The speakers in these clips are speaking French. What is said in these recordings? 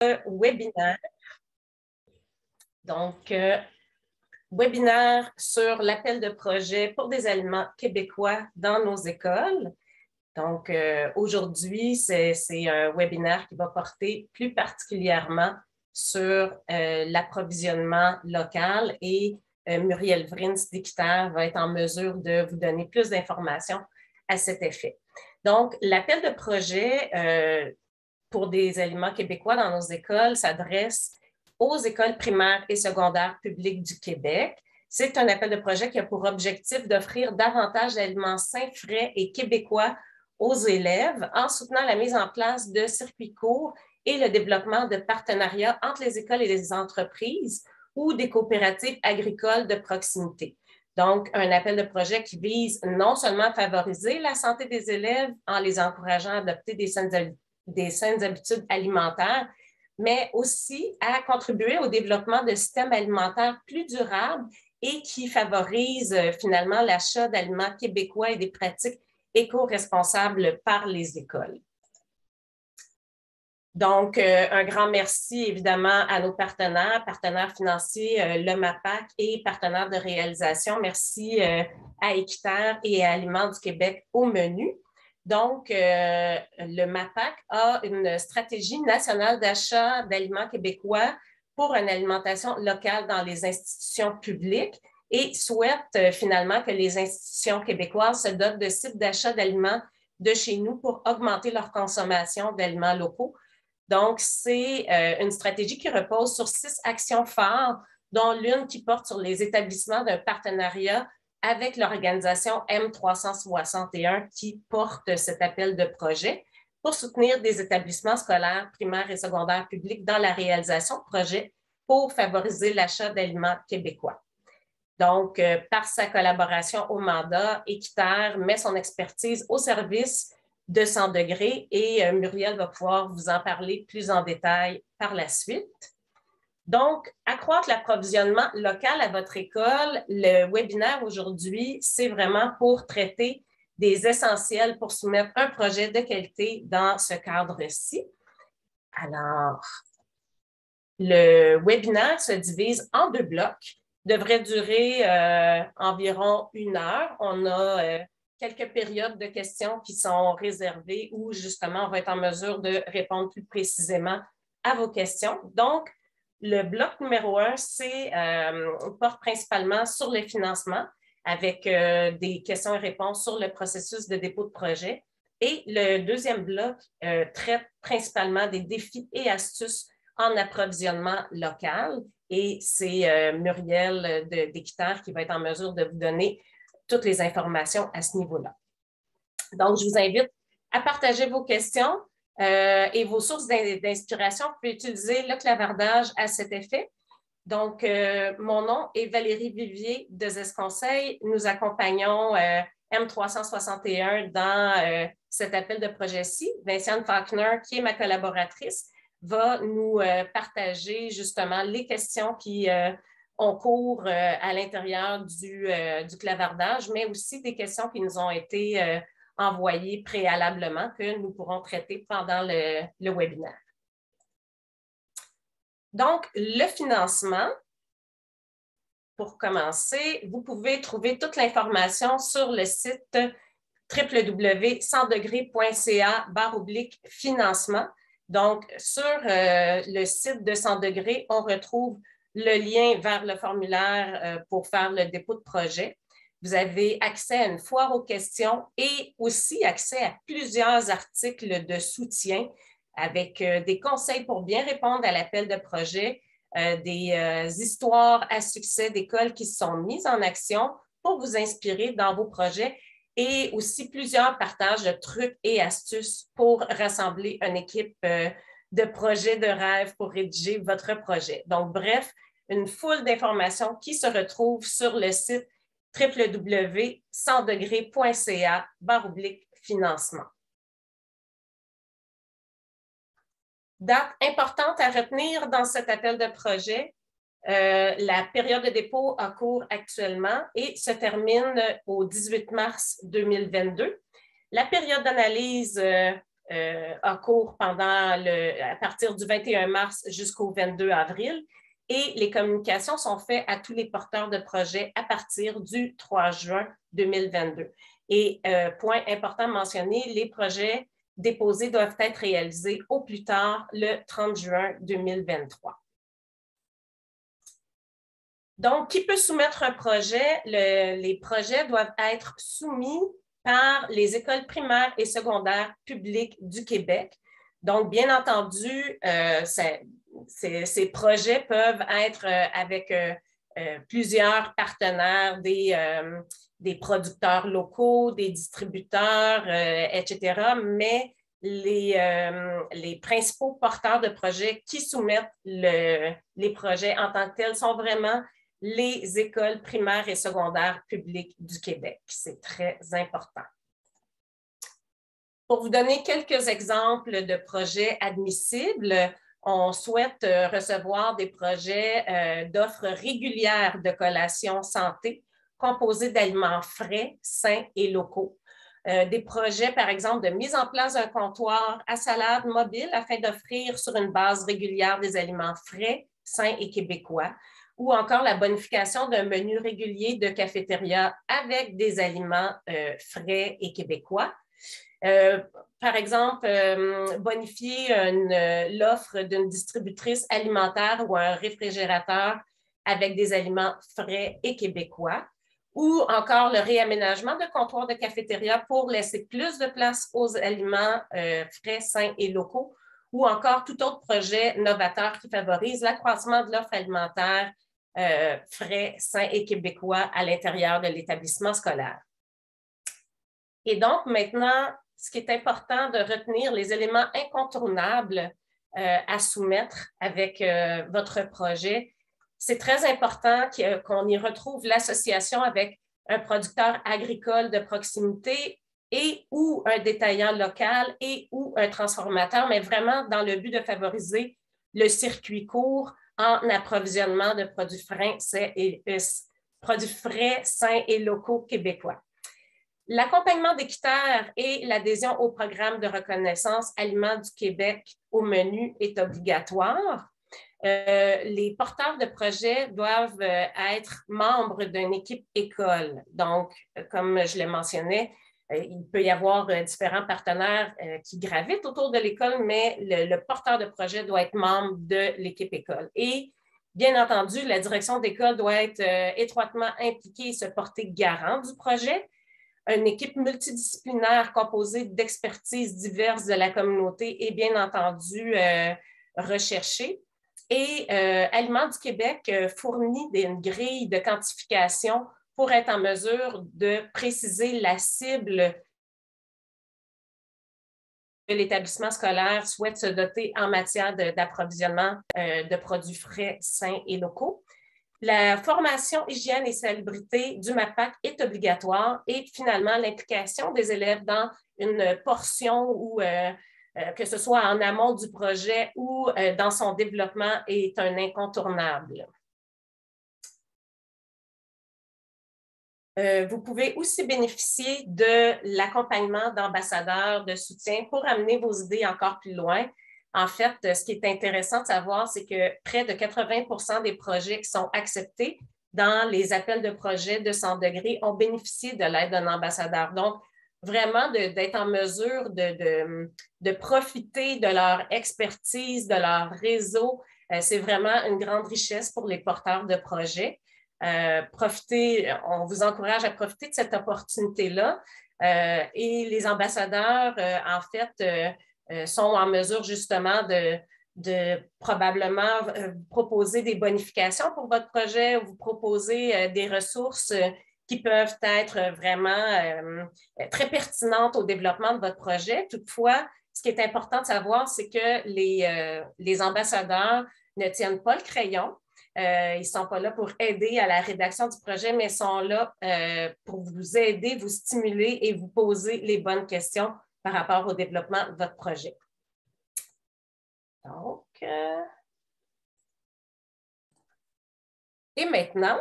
Webinaire. Donc, webinaire sur l'appel de projet pour des aliments québécois dans nos écoles. Donc, aujourd'hui, c'est un webinaire qui va porter plus particulièrement sur l'approvisionnement local et Muriel Vrins d'Équiterre va être en mesure de vous donner plus d'informations à cet effet. Donc, l'appel de projet pour des aliments québécois dans nos écoles s'adresse aux écoles primaires et secondaires publiques du Québec. C'est un appel de projet qui a pour objectif d'offrir davantage d'aliments sains, frais et québécois aux élèves en soutenant la mise en place de circuits courts et le développement de partenariats entre les écoles et les entreprises ou des coopératives agricoles de proximité. Donc, un appel de projet qui vise non seulement à favoriser la santé des élèves en les encourageant à adopter des saines habitudes alimentaires, mais aussi à contribuer au développement de systèmes alimentaires plus durables et qui favorisent finalement l'achat d'aliments québécois et des pratiques éco-responsables par les écoles. Donc, un grand merci évidemment à nos partenaires financiers, le MAPAC et partenaires de réalisation. Merci à Équiterre et à Aliments du Québec au menu. Donc, le MAPAC a une stratégie nationale d'achat d'aliments québécois pour une alimentation locale dans les institutions publiques et souhaite finalement que les institutions québécoises se dotent de sites d'achat d'aliments de chez nous pour augmenter leur consommation d'aliments locaux. Donc, c'est une stratégie qui repose sur 6 actions phares, dont l'une qui porte sur les établissements d'un partenariat avec l'organisation M361 qui porte cet appel de projet pour soutenir des établissements scolaires, primaires et secondaires publics dans la réalisation de projets pour favoriser l'achat d'aliments québécois. Donc, par sa collaboration au mandat, Équiterre met son expertise au service de 100 degrés et Muriel va pouvoir vous en parler plus en détail par la suite. Donc, accroître l'approvisionnement local à votre école, le webinaire aujourd'hui, c'est vraiment pour traiter des essentiels pour soumettre un projet de qualité dans ce cadre-ci. Alors, le webinaire se divise en 2 blocs, devrait durer environ 1 heure. On a quelques périodes de questions qui sont réservées où justement on va être en mesure de répondre plus précisément à vos questions. Donc, le bloc numéro 1, porte principalement sur le financement avec des questions et réponses sur le processus de dépôt de projet. Et le deuxième bloc traite principalement des défis et astuces en approvisionnement local. Et c'est Muriel d'Équiterre qui va être en mesure de vous donner toutes les informations à ce niveau-là. Donc, je vous invite à partager vos questions et vos sources d'inspiration. Vous pouvez utiliser le clavardage à cet effet. Donc, mon nom est Valérie Vivier de Zest Conseil. Nous accompagnons M361 dans cet appel de projet-ci. Vinciane Faulkner, qui est ma collaboratrice, va nous partager justement les questions qui ont cours à l'intérieur du clavardage, mais aussi des questions qui nous ont été envoyées préalablement que nous pourrons traiter pendant le webinaire. Donc, le financement, pour commencer, vous pouvez trouver toute l'information sur le site www.100degrés.ca/financement. Donc, sur le site de 100 degrés, on retrouve le lien vers le formulaire pour faire le dépôt de projet. Vous avez accès à une foire aux questions et aussi accès à plusieurs articles de soutien avec des conseils pour bien répondre à l'appel de projet, des histoires à succès d'écoles qui se sont mises en action pour vous inspirer dans vos projets et aussi plusieurs partages de trucs et astuces pour rassembler une équipe de projets de rêve pour rédiger votre projet. Donc, bref, une foule d'informations qui se retrouvent sur le site www.100degrés.ca/financement. Date importante à retenir dans cet appel de projet, la période de dépôt a cours actuellement et se termine au 18 mars 2022. La période d'analyse a cours à partir du 21 mars jusqu'au 22 avril. Et les communications sont faites à tous les porteurs de projets à partir du 3 juin 2022. Et point important à mentionner, les projets déposés doivent être réalisés au plus tard le 30 juin 2023. Donc, qui peut soumettre un projet? Les projets doivent être soumis par les écoles primaires et secondaires publiques du Québec. Donc, bien entendu, ces projets peuvent être avec plusieurs partenaires, des producteurs locaux, des distributeurs, etc. Mais les principaux porteurs de projets qui soumettent les projets en tant que tels sont vraiment les écoles primaires et secondaires publiques du Québec. C'est très important. Pour vous donner quelques exemples de projets admissibles, on souhaite recevoir des projets d'offres régulières de collations santé composés d'aliments frais, sains et locaux. Des projets, par exemple, de mise en place d'un comptoir à salade mobile afin d'offrir sur une base régulière des aliments frais, sains et québécois, ou encore la bonification d'un menu régulier de cafétéria avec des aliments frais et québécois. Par exemple, bonifier l'offre d'une distributrice alimentaire ou un réfrigérateur avec des aliments frais et québécois, ou encore le réaménagement de comptoirs de cafétéria pour laisser plus de place aux aliments frais, sains et locaux, ou encore tout autre projet novateur qui favorise l'accroissement de l'offre alimentaire frais, sains et québécois à l'intérieur de l'établissement scolaire. Et donc, maintenant, ce qui est important de retenir, les éléments incontournables à soumettre avec votre projet, c'est très important qu'on y retrouve l'association avec un producteur agricole de proximité et ou un détaillant local et ou un transformateur, mais vraiment dans le but de favoriser le circuit court en approvisionnement de produits frais, sains et locaux québécois. L'accompagnement d'équitaires et l'adhésion au programme de reconnaissance Aliments du Québec au menu est obligatoire. Les porteurs de projets doivent être membres d'une équipe école. Donc, comme je le mentionnais, il peut y avoir différents partenaires qui gravitent autour de l'école, mais le porteur de projet doit être membre de l'équipe école. Et bien entendu, la direction d'école doit être étroitement impliquée et se porter garant du projet. Une équipe multidisciplinaire composée d'expertises diverses de la communauté est bien entendu recherchée. Et Aliments du Québec fournit une grille de quantification pour être en mesure de préciser la cible que l'établissement scolaire souhaite se doter en matière d'approvisionnement de produits frais, sains et locaux. La formation hygiène et salubrité du MAPAC est obligatoire et finalement, l'implication des élèves dans une portion ou que ce soit en amont du projet ou dans son développement est un incontournable. Vous pouvez aussi bénéficier de l'accompagnement d'ambassadeurs de soutien pour amener vos idées encore plus loin. En fait, ce qui est intéressant de savoir, c'est que près de 80% des projets qui sont acceptés dans les appels de projets de 100 degrés ont bénéficié de l'aide d'un ambassadeur. Donc, vraiment d'être en mesure de profiter de leur expertise, de leur réseau, c'est vraiment une grande richesse pour les porteurs de projets. On vous encourage à profiter de cette opportunité-là. Et les ambassadeurs, en fait, sont en mesure justement de probablement vous proposer des bonifications pour votre projet ou vous proposer des ressources qui peuvent être vraiment très pertinentes au développement de votre projet. Toutefois, ce qui est important de savoir, c'est que les ambassadeurs ne tiennent pas le crayon. Ils ne sont pas là pour aider à la rédaction du projet, mais sont là pour vous aider, vous stimuler et vous poser les bonnes questions par rapport au développement de votre projet. Donc, et maintenant,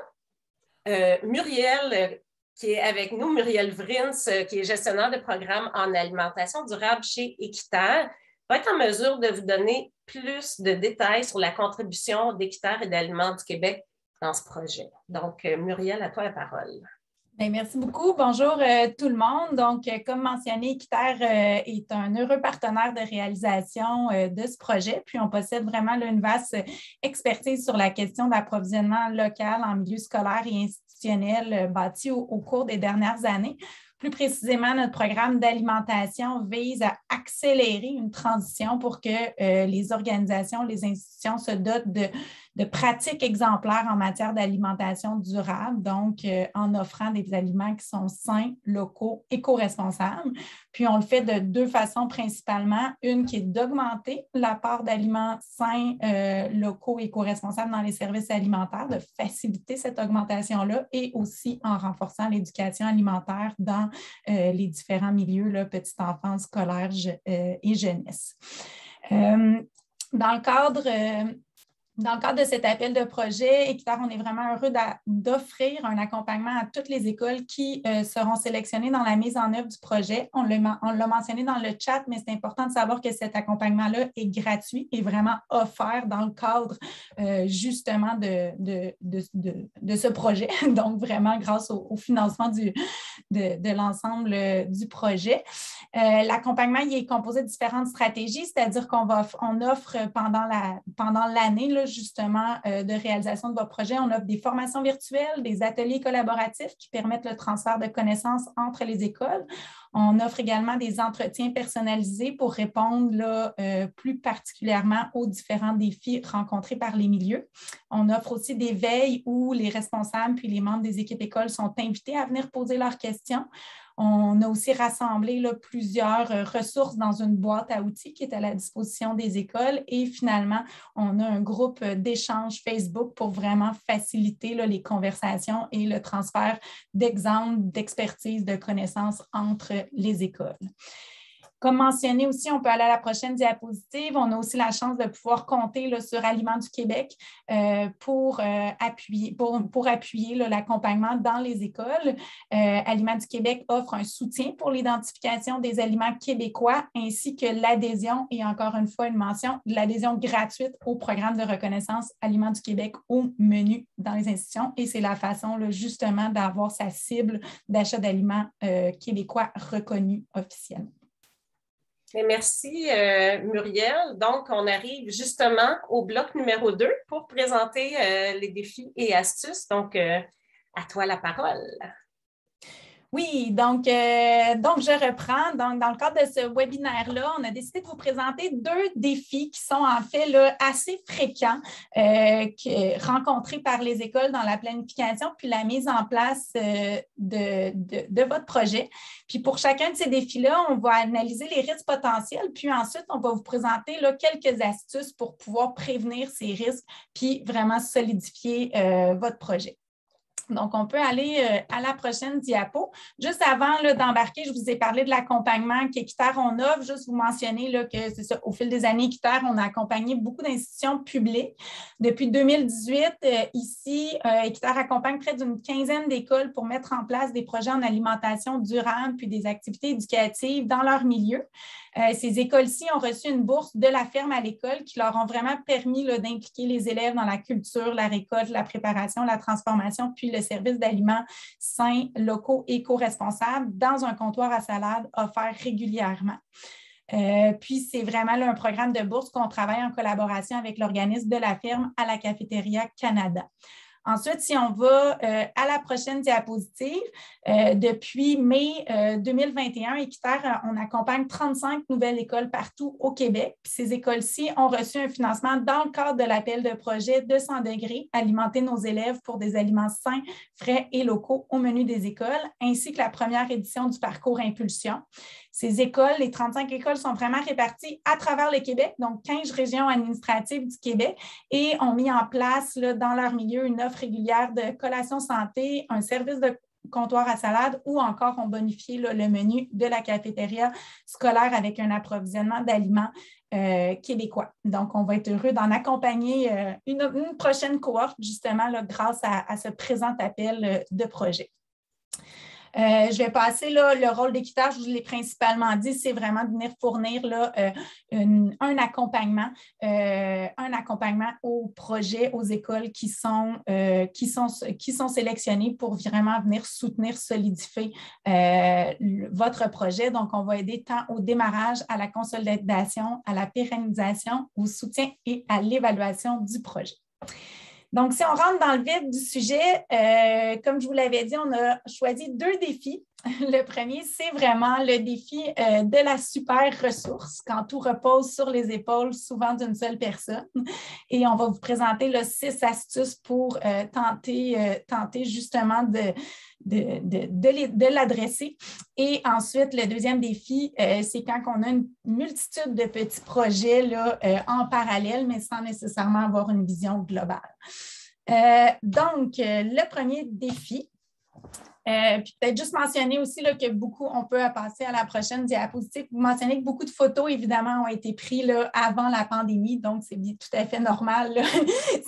Muriel qui est avec nous, Muriel Vrins, qui est gestionnaire de programme en alimentation durable chez Équiterre, va être en mesure de vous donner plus de détails sur la contribution d'Équiterre et d'Aliments du Québec dans ce projet. Donc, Muriel, à toi la parole. Bien, merci beaucoup. Bonjour tout le monde. Donc, comme mentionné, Équiterre est un heureux partenaire de réalisation de ce projet. Puis, on possède vraiment là, une vaste expertise sur la question d'approvisionnement local en milieu scolaire et institutionnel bâti au cours des dernières années. Plus précisément, notre programme d'alimentation vise à accélérer une transition pour que les organisations, les institutions se dotent de pratiques exemplaires en matière d'alimentation durable, donc en offrant des aliments qui sont sains, locaux, éco-responsables. Puis, on le fait de deux façons principalement. Une qui est d'augmenter la part d'aliments sains, locaux, éco-responsables dans les services alimentaires, de faciliter cette augmentation-là et aussi en renforçant l'éducation alimentaire dans les différents milieux, là, petite enfance, scolaire et jeunesse. Dans le cadre de cet appel de projet, Équiterre, on est vraiment heureux d'offrir un accompagnement à toutes les écoles qui seront sélectionnées dans la mise en œuvre du projet. On l'a mentionné dans le chat, mais c'est important de savoir que cet accompagnement-là est gratuit et vraiment offert dans le cadre justement de ce projet. Donc, vraiment grâce au financement de l'ensemble du projet. L'accompagnement il est composé de différentes stratégies, c'est-à-dire qu'on offre pendant l'année, justement, de réalisation de votre projet, on offre des formations virtuelles, des ateliers collaboratifs qui permettent le transfert de connaissances entre les écoles. On offre également des entretiens personnalisés pour répondre là, plus particulièrement aux différents défis rencontrés par les milieux. On offre aussi des veilles où les responsables puis les membres des équipes écoles sont invités à venir poser leurs questions. On a aussi rassemblé là, plusieurs ressources dans une boîte à outils qui est à la disposition des écoles et finalement, on a un groupe d'échange Facebook pour vraiment faciliter là, les conversations et le transfert d'exemples, d'expertise, de connaissances entre les écoles. Comme mentionné aussi, on peut aller à la prochaine diapositive. On a aussi la chance de pouvoir compter là, sur Aliments du Québec pour appuyer là, l'accompagnement dans les écoles. Aliments du Québec offre un soutien pour l'identification des aliments québécois ainsi que l'adhésion, et encore une fois une mention, l'adhésion gratuite au programme de reconnaissance Aliments du Québec au menu dans les institutions. Et c'est la façon là, justement d'avoir sa cible d'achat d'aliments québécois reconnue officiellement. Merci, Muriel. Donc, on arrive justement au bloc numéro 2 pour présenter les défis et astuces. Donc, à toi la parole. Oui, donc je reprends. Donc, dans le cadre de ce webinaire-là, on a décidé de vous présenter deux défis qui sont en fait là, assez fréquents rencontrés par les écoles dans la planification puis la mise en place de votre projet. Puis pour chacun de ces défis-là, on va analyser les risques potentiels, puis ensuite, on va vous présenter là, quelques astuces pour pouvoir prévenir ces risques puis vraiment solidifier votre projet. Donc, on peut aller à la prochaine diapo. Juste avant d'embarquer, je vous ai parlé de l'accompagnement qu'Équiterre on offre. Juste vous mentionner là, que c'est ça, au fil des années, Équiterre, on a accompagné beaucoup d'institutions publiques. Depuis 2018, ici, Équiterre accompagne près d'une quinzaine d'écoles pour mettre en place des projets en alimentation durable puis des activités éducatives dans leur milieu. Ces écoles-ci ont reçu une bourse de la ferme à l'école qui leur ont vraiment permis d'impliquer les élèves dans la culture, la récolte, la préparation, la transformation, puis le service d'aliments sains, locaux, éco-responsables dans un comptoir à salade offert régulièrement. Puis, c'est vraiment là, un programme de bourse qu'on travaille en collaboration avec l'organisme de la ferme à la Cafétéria Canada. Ensuite, si on va à la prochaine diapositive, depuis mai 2021, Équiterre, on accompagne 35 nouvelles écoles partout au Québec. Puis ces écoles-ci ont reçu un financement dans le cadre de l'appel de projet 200 degrés, alimenter nos élèves pour des aliments sains, frais et locaux au menu des écoles, ainsi que la première édition du parcours Impulsion. Ces écoles, les 35 écoles sont vraiment réparties à travers le Québec, donc 15 régions administratives du Québec, et ont mis en place là, dans leur milieu une offre régulière de collation santé, un service de comptoir à salade ou encore ont bonifié là, le menu de la cafétéria scolaire avec un approvisionnement d'aliments québécois. Donc, on va être heureux d'en accompagner une prochaine cohorte justement là, grâce à ce présent appel de projet. Je vais passer là, le rôle d'équiteur, je vous l'ai principalement dit, c'est vraiment de venir fournir là, un accompagnement aux projets, aux écoles qui sont sélectionnées pour vraiment venir soutenir, solidifier votre projet. Donc, on va aider tant au démarrage, à la consolidation, à la pérennisation, au soutien et à l'évaluation du projet. Donc, si on rentre dans le vif du sujet, comme je vous l'avais dit, on a choisi 2 défis. Le premier, c'est vraiment le défi de la super ressource, quand tout repose sur les épaules, souvent d'une seule personne. Et on va vous présenter 6 astuces pour tenter justement de l'adresser. Et ensuite, le deuxième défi, c'est quand on a une multitude de petits projets là, en parallèle, mais sans nécessairement avoir une vision globale. Donc, le premier défi, puis peut-être juste mentionner aussi là, que beaucoup, on peut passer à la prochaine diapositive. Vous mentionnez que beaucoup de photos, évidemment, ont été prises là, avant la pandémie, donc c'est tout à fait normal. Là.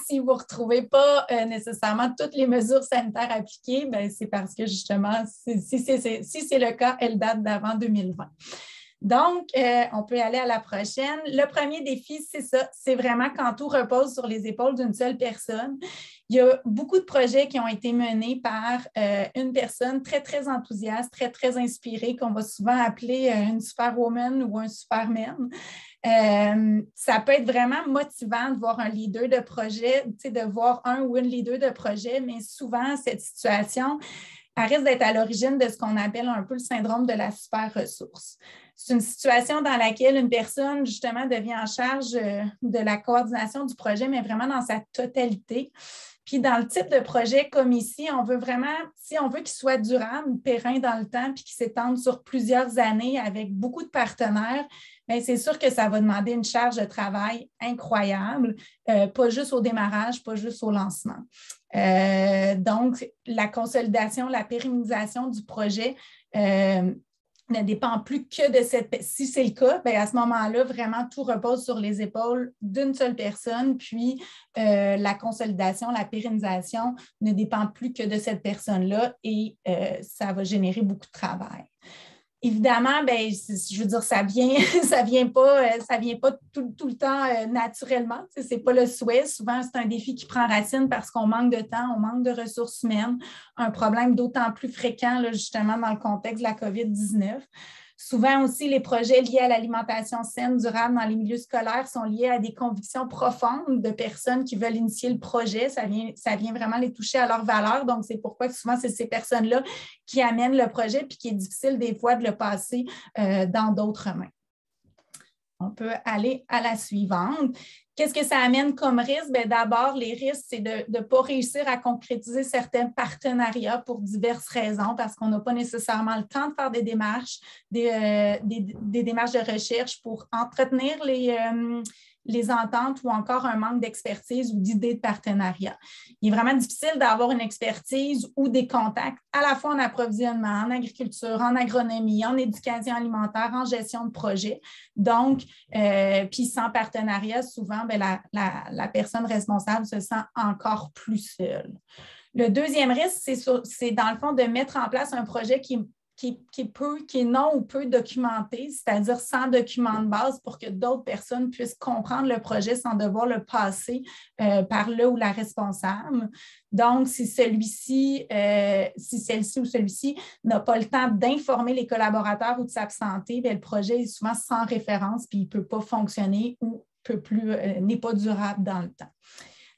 Si vous ne retrouvez pas nécessairement toutes les mesures sanitaires appliquées, bien, c'est parce que justement, si c'est le cas, elles datent d'avant 2020. Donc, on peut aller à la prochaine. Le premier défi, c'est ça, c'est vraiment quand tout repose sur les épaules d'une seule personne. Il y a beaucoup de projets qui ont été menés par une personne très, très enthousiaste, très, très inspirée, qu'on va souvent appeler une superwoman ou un superman. Ça peut être vraiment motivant de voir un leader de projet, de voir un ou une leader de projet, mais souvent, cette situation, elle risque d'être à l'origine de ce qu'on appelle un peu le syndrome de la super ressource. C'est une situation dans laquelle une personne, justement, devient en charge de la coordination du projet, mais vraiment dans sa totalité. Puis dans le type de projet comme ici, on veut vraiment, si on veut qu'il soit durable, périn dans le temps, puis qu'il s'étende sur plusieurs années avec beaucoup de partenaires, bien, c'est sûr que ça va demander une charge de travail incroyable, pas juste au démarrage, pas juste au lancement. Donc, la consolidation, la pérennisation du projet ne dépend plus que de cette... Si c'est le cas, bien à ce moment-là, vraiment, tout repose sur les épaules d'une seule personne, puis la consolidation, la pérennisation ne dépend plus que de cette personne-là et ça va générer beaucoup de travail. Évidemment, bien, je veux dire, ça vient pas tout le temps naturellement. Ce n'est pas le souhait. Souvent, c'est un défi qui prend racine parce qu'on manque de temps, on manque de ressources humaines. Un problème d'autant plus fréquent, là, justement, dans le contexte de la COVID-19. Souvent aussi, les projets liés à l'alimentation saine, durable dans les milieux scolaires sont liés à des convictions profondes de personnes qui veulent initier le projet. Ça vient vraiment les toucher à leurs valeurs. Donc, c'est pourquoi souvent, c'est ces personnes-là qui amènent le projet puis qui est difficile des fois de le passer dans d'autres mains. On peut aller à la suivante. Qu'est-ce que ça amène comme risque? Bien, d'abord, les risques, c'est de ne pas réussir à concrétiser certains partenariats pour diverses raisons, parce qu'on n'a pas nécessairement le temps de faire des démarches, des démarches de recherche pour entretenir les ententes ou encore un manque d'expertise ou d'idées de partenariat. Il est vraiment difficile d'avoir une expertise ou des contacts à la fois en approvisionnement, en agriculture, en agronomie, en éducation alimentaire, en gestion de projet. Donc, puis sans partenariat, souvent, bien, la personne responsable se sent encore plus seule. Le deuxième risque, c'est dans le fond de mettre en place un projet qui est non ou peu documenté, c'est-à-dire sans document de base pour que d'autres personnes puissent comprendre le projet sans devoir le passer par le ou la responsable. Donc, si celle-ci ou celui-ci n'a pas le temps d'informer les collaborateurs ou de s'absenter, bien, le projet est souvent sans référence puis il ne peut pas fonctionner ou n'est pas durable dans le temps.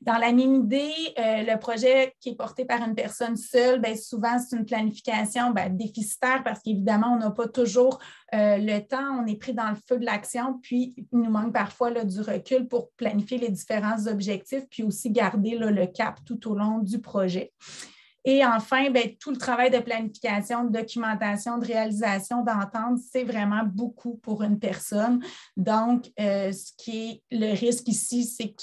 Dans la même idée, le projet qui est porté par une personne seule, bien, souvent, c'est une planification déficitaire parce qu'évidemment, on n'a pas toujours le temps, on est pris dans le feu de l'action, puis il nous manque parfois là, du recul pour planifier les différents objectifs, puis aussi garder là, le cap tout au long du projet. Et enfin, bien, tout le travail de planification, de documentation, de réalisation, d'entente, c'est vraiment beaucoup pour une personne. Donc, ce qui est le risque ici, c'est que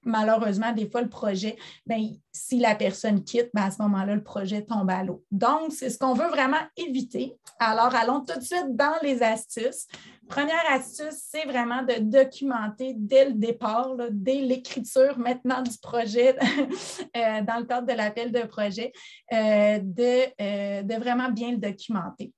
malheureusement, des fois, le projet, bien, si la personne quitte, bien, à ce moment-là, le projet tombe à l'eau. Donc, c'est ce qu'on veut vraiment éviter. Alors, allons tout de suite dans les astuces Première astuce, c'est vraiment de documenter dès le départ, là, dès l'écriture maintenant du projet, dans le cadre de l'appel de projet, de vraiment bien le documenter.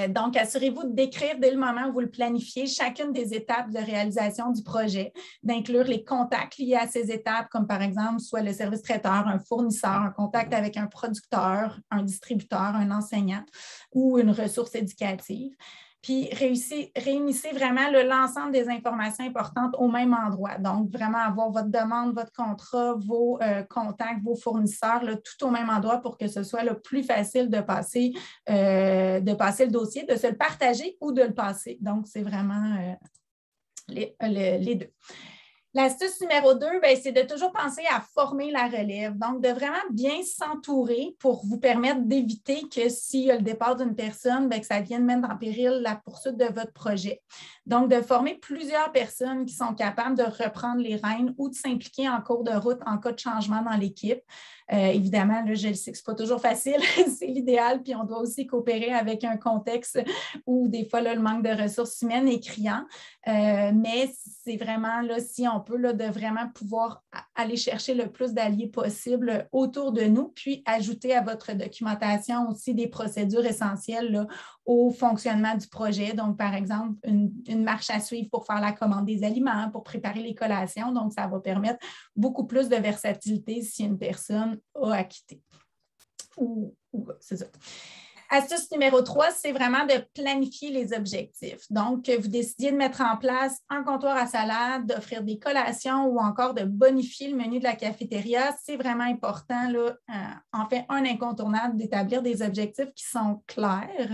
Donc, assurez-vous de décrire dès le moment où vous le planifiez chacune des étapes de réalisation du projet, d'inclure les contacts liés à ces étapes, comme par exemple soit le service traiteur, un fournisseur, un contact avec un producteur, un distributeur, un enseignant ou une ressource éducative. Puis, réunissez vraiment l'ensemble des informations importantes au même endroit. Donc, vraiment avoir votre demande, votre contrat, vos contacts, vos fournisseurs, là, tout au même endroit pour que ce soit le plus facile de passer le dossier, de se le partager ou de le passer. Donc, c'est vraiment les deux. L'astuce numéro 2, c'est de toujours penser à former la relève. Donc, de vraiment bien s'entourer pour vous permettre d'éviter que s'il y a le départ d'une personne, que ça vienne mettre en péril la poursuite de votre projet. Donc, de former plusieurs personnes qui sont capables de reprendre les rênes ou de s'impliquer en cours de route en cas de changement dans l'équipe. Évidemment, là, je le sais que ce n'est pas toujours facile, c'est l'idéal, puis on doit aussi coopérer avec un contexte où des fois, là, le manque de ressources humaines est criant, mais c'est vraiment, là, si on peut, là, de vraiment pouvoir aller chercher le plus d'alliés possible autour de nous, puis ajouter à votre documentation aussi des procédures essentielles là, au fonctionnement du projet. Donc, par exemple, une marche à suivre pour faire la commande des aliments, pour préparer les collations. Donc, ça va permettre beaucoup plus de versatilité si une personne a à quitter. C'est ça. Astuce numéro 3, c'est vraiment de planifier les objectifs. Donc, vous décidiez de mettre en place un comptoir à salade, d'offrir des collations ou encore de bonifier le menu de la cafétéria. C'est vraiment important, là, en fait, un incontournable d'établir des objectifs qui sont clairs.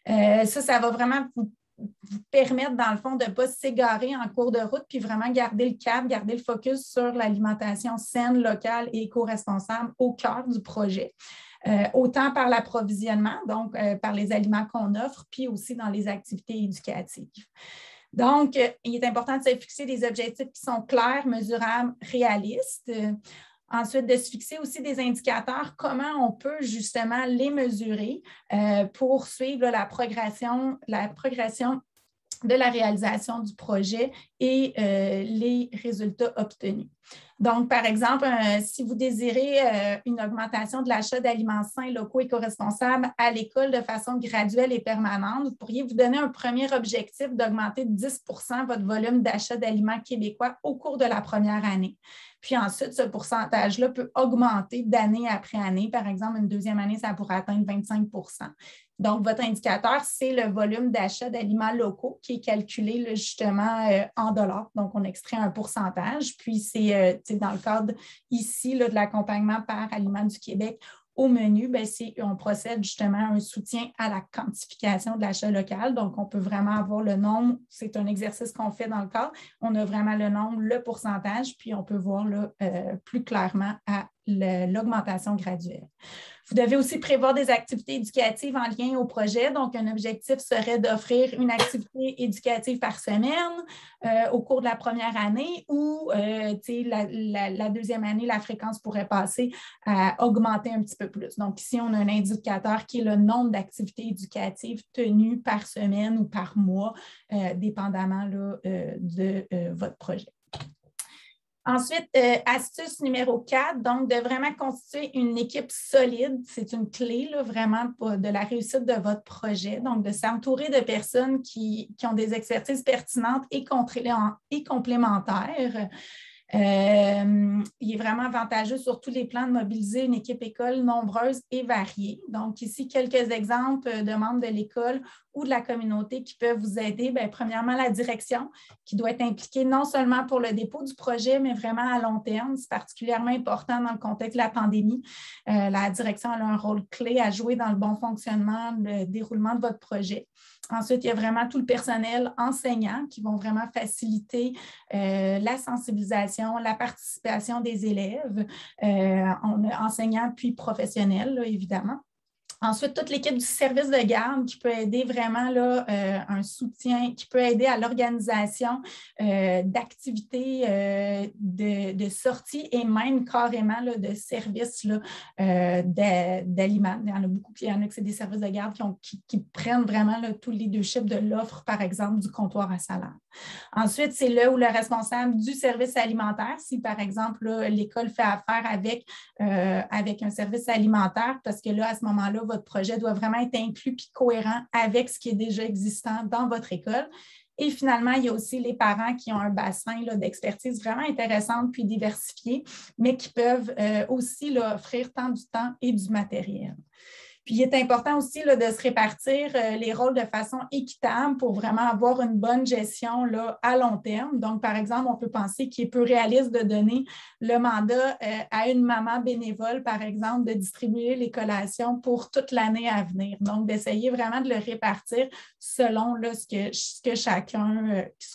Ça va vraiment vous permettre, dans le fond, de ne pas s'égarer en cours de route, puis vraiment garder le cap, garder le focus sur l'alimentation saine, locale et éco-responsable au cœur du projet. Autant par l'approvisionnement, donc par les aliments qu'on offre, puis aussi dans les activités éducatives. Donc, il est important de se fixer des objectifs qui sont clairs, mesurables, réalistes. Ensuite, de se fixer aussi des indicateurs, comment on peut justement les mesurer pour suivre la progression de la réalisation du projet et les résultats obtenus. Donc, par exemple, si vous désirez une augmentation de l'achat d'aliments sains, locaux et éco-responsables à l'école de façon graduelle et permanente, vous pourriez vous donner un premier objectif d'augmenter de 10 votre volume d'achat d'aliments québécois au cours de la première année. Puis ensuite, ce pourcentage-là peut augmenter d'année après année. Par exemple, une deuxième année, ça pourrait atteindre 25 Donc, votre indicateur, c'est le volume d'achat d'aliments locaux qui est calculé là, justement en dollars. Donc, on extrait un pourcentage. Puis, c'est dans le cadre ici là, de l'accompagnement par Aliments du Québec au menu, on procède justement à un soutien à la quantification de l'achat local. Donc, on peut vraiment avoir le nombre, c'est un exercice qu'on fait dans le cadre, on a vraiment le nombre, le pourcentage, puis on peut voir là, plus clairement à l'augmentation graduelle. Vous devez aussi prévoir des activités éducatives en lien au projet. Donc, un objectif serait d'offrir une activité éducative par semaine au cours de la première année ou la deuxième année, la fréquence pourrait passer à augmenter un petit peu plus. Donc, ici, on a un indicateur qui est le nombre d'activités éducatives tenues par semaine ou par mois, dépendamment là, de votre projet. Ensuite, astuce numéro 4, donc de vraiment constituer une équipe solide. C'est une clé là, vraiment de la réussite de votre projet. Donc, de s'entourer de personnes qui ont des expertises pertinentes et complémentaires. Il est vraiment avantageux sur tous les plans de mobiliser une équipe école nombreuse et variée. Donc, ici, quelques exemples de membres de l'école ou de la communauté qui peuvent vous aider. Bien, premièrement, la direction qui doit être impliquée non seulement pour le dépôt du projet, mais vraiment à long terme. C'est particulièrement important dans le contexte de la pandémie. La direction a un rôle clé à jouer dans le bon fonctionnement, le déroulement de votre projet. Ensuite, il y a vraiment tout le personnel enseignant qui vont vraiment faciliter la sensibilisation, la participation des élèves. On a enseignants puis professionnels, là, évidemment. Ensuite, toute l'équipe du service de garde qui peut aider vraiment là, un soutien, qui peut aider à l'organisation d'activités, de sorties et même carrément là, de services là, d'aliments. Il y en a beaucoup qui c'est des services de garde qui prennent vraiment là, tout le leadership de l'offre, par exemple, du comptoir à salade. Ensuite, c'est là où le responsable du service alimentaire, si par exemple l'école fait affaire avec un service alimentaire, parce que là, à ce moment-là, votre projet doit vraiment être inclus et cohérent avec ce qui est déjà existant dans votre école. Et finalement, il y a aussi les parents qui ont un bassin là, d'expertise vraiment intéressante puis diversifié, mais qui peuvent aussi là, offrir tant du temps et du matériel. Puis, il est important aussi là, de se répartir les rôles de façon équitable pour vraiment avoir une bonne gestion là, à long terme. Donc, par exemple, on peut penser qu'il est peu réaliste de donner le mandat à une maman bénévole, par exemple, de distribuer les collations pour toute l'année à venir. Donc, d'essayer vraiment de le répartir selon là, ce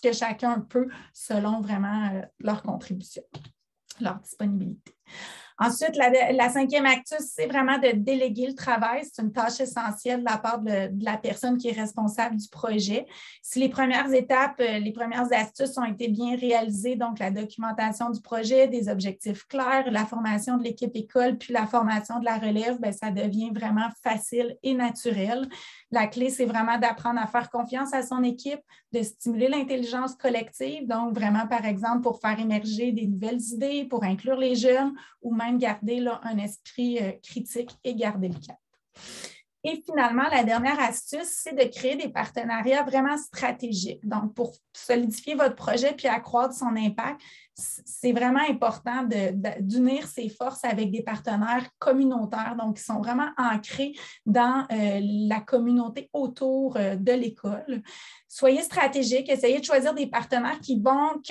que chacun peut, selon vraiment leur contribution, leur disponibilité. Ensuite, la cinquième actus, c'est vraiment de déléguer le travail. C'est une tâche essentielle de la part de la personne qui est responsable du projet. Si les premières étapes, les premières astuces ont été bien réalisées, donc la documentation du projet, des objectifs clairs, la formation de l'équipe école, puis la formation de la relève, bien, ça devient vraiment facile et naturel. La clé, c'est vraiment d'apprendre à faire confiance à son équipe, de stimuler l'intelligence collective, donc vraiment, par exemple, pour faire émerger des nouvelles idées, pour inclure les jeunes ou même garder là, un esprit critique et garder le cap. Et finalement, la dernière astuce, c'est de créer des partenariats vraiment stratégiques. Donc, pour solidifier votre projet puis accroître son impact, c'est vraiment important d'unir ses forces avec des partenaires communautaires, donc qui sont vraiment ancrés dans la communauté autour de l'école. Soyez stratégique, essayez de choisir des partenaires qui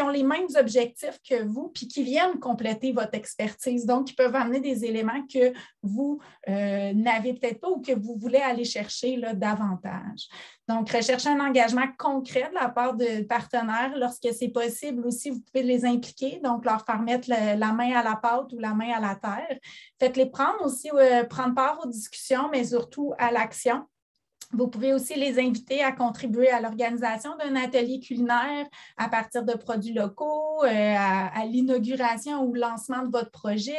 ont les mêmes objectifs que vous, puis qui viennent compléter votre expertise, donc qui peuvent amener des éléments que vous n'avez peut-être pas ou que vous voulez aller chercher là, davantage. Donc, recherchez un engagement concret de la part de partenaires. Lorsque c'est possible aussi, vous pouvez les impliquer, donc leur faire mettre la main à la pâte ou la main à la terre. Faites-les prendre aussi, prendre part aux discussions, mais surtout à l'action. Vous pouvez aussi les inviter à contribuer à l'organisation d'un atelier culinaire à partir de produits locaux, à l'inauguration ou lancement de votre projet,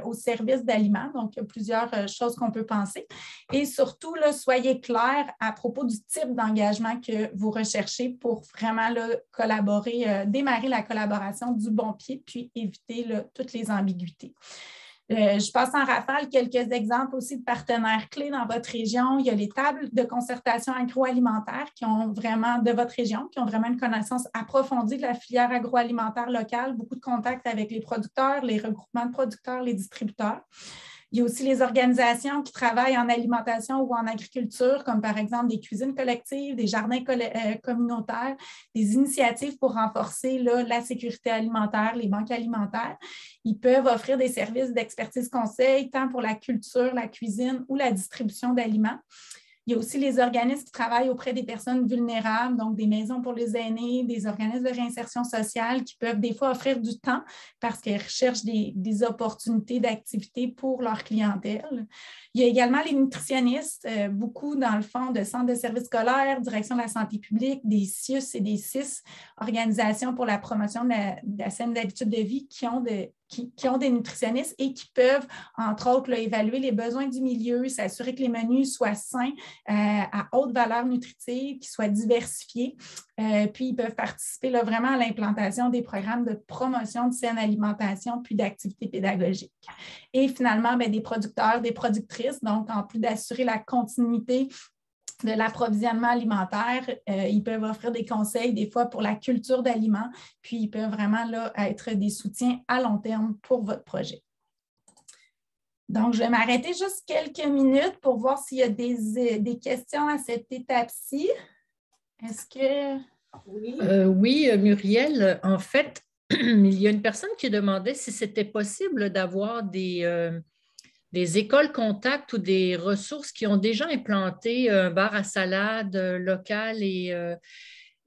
au service d'aliments. Donc, il y a plusieurs choses qu'on peut penser. Et surtout, là, soyez clairs à propos du type d'engagement que vous recherchez pour vraiment là, collaborer, démarrer la collaboration du bon pied, puis éviter là, toutes les ambiguïtés. Je passe en rafale quelques exemples aussi de partenaires clés dans votre région. Il y a les tables de concertation agroalimentaire qui ont vraiment de votre région, qui ont vraiment une connaissance approfondie de la filière agroalimentaire locale, beaucoup de contacts avec les producteurs, les regroupements de producteurs, les distributeurs. Il y a aussi les organisations qui travaillent en alimentation ou en agriculture, comme par exemple des cuisines collectives, des jardins communautaires, des initiatives pour renforcer là, la sécurité alimentaire, les banques alimentaires. Ils peuvent offrir des services d'expertise conseil, tant pour la culture, la cuisine ou la distribution d'aliments. Il y a aussi les organismes qui travaillent auprès des personnes vulnérables, donc des maisons pour les aînés, des organismes de réinsertion sociale qui peuvent des fois offrir du temps parce qu'ils recherchent des opportunités d'activité pour leur clientèle. Il y a également les nutritionnistes, beaucoup dans le fond de centres de services scolaires, direction de la santé publique, des CIUS et des CIS, organisations pour la promotion de la saine habitude de vie qui ont des nutritionnistes et qui peuvent, entre autres, là, évaluer les besoins du milieu, s'assurer que les menus soient sains, à haute valeur nutritive, qu'ils soient diversifiés. Puis, ils peuvent participer là, vraiment à l'implantation des programmes de promotion de saine alimentation puis d'activités pédagogiques. Et finalement, bien, des producteurs, des productrices, donc en plus d'assurer la continuité de l'approvisionnement alimentaire, ils peuvent offrir des conseils des fois pour la culture d'aliments, puis ils peuvent vraiment là, être des soutiens à long terme pour votre projet. Donc, je vais m'arrêter juste quelques minutes pour voir s'il y a des questions à cette étape-ci. Est-ce que... Oui, Muriel, en fait, il y a une personne qui demandait si c'était possible d'avoir des écoles contacts ou des ressources qui ont déjà implanté un bar à salade local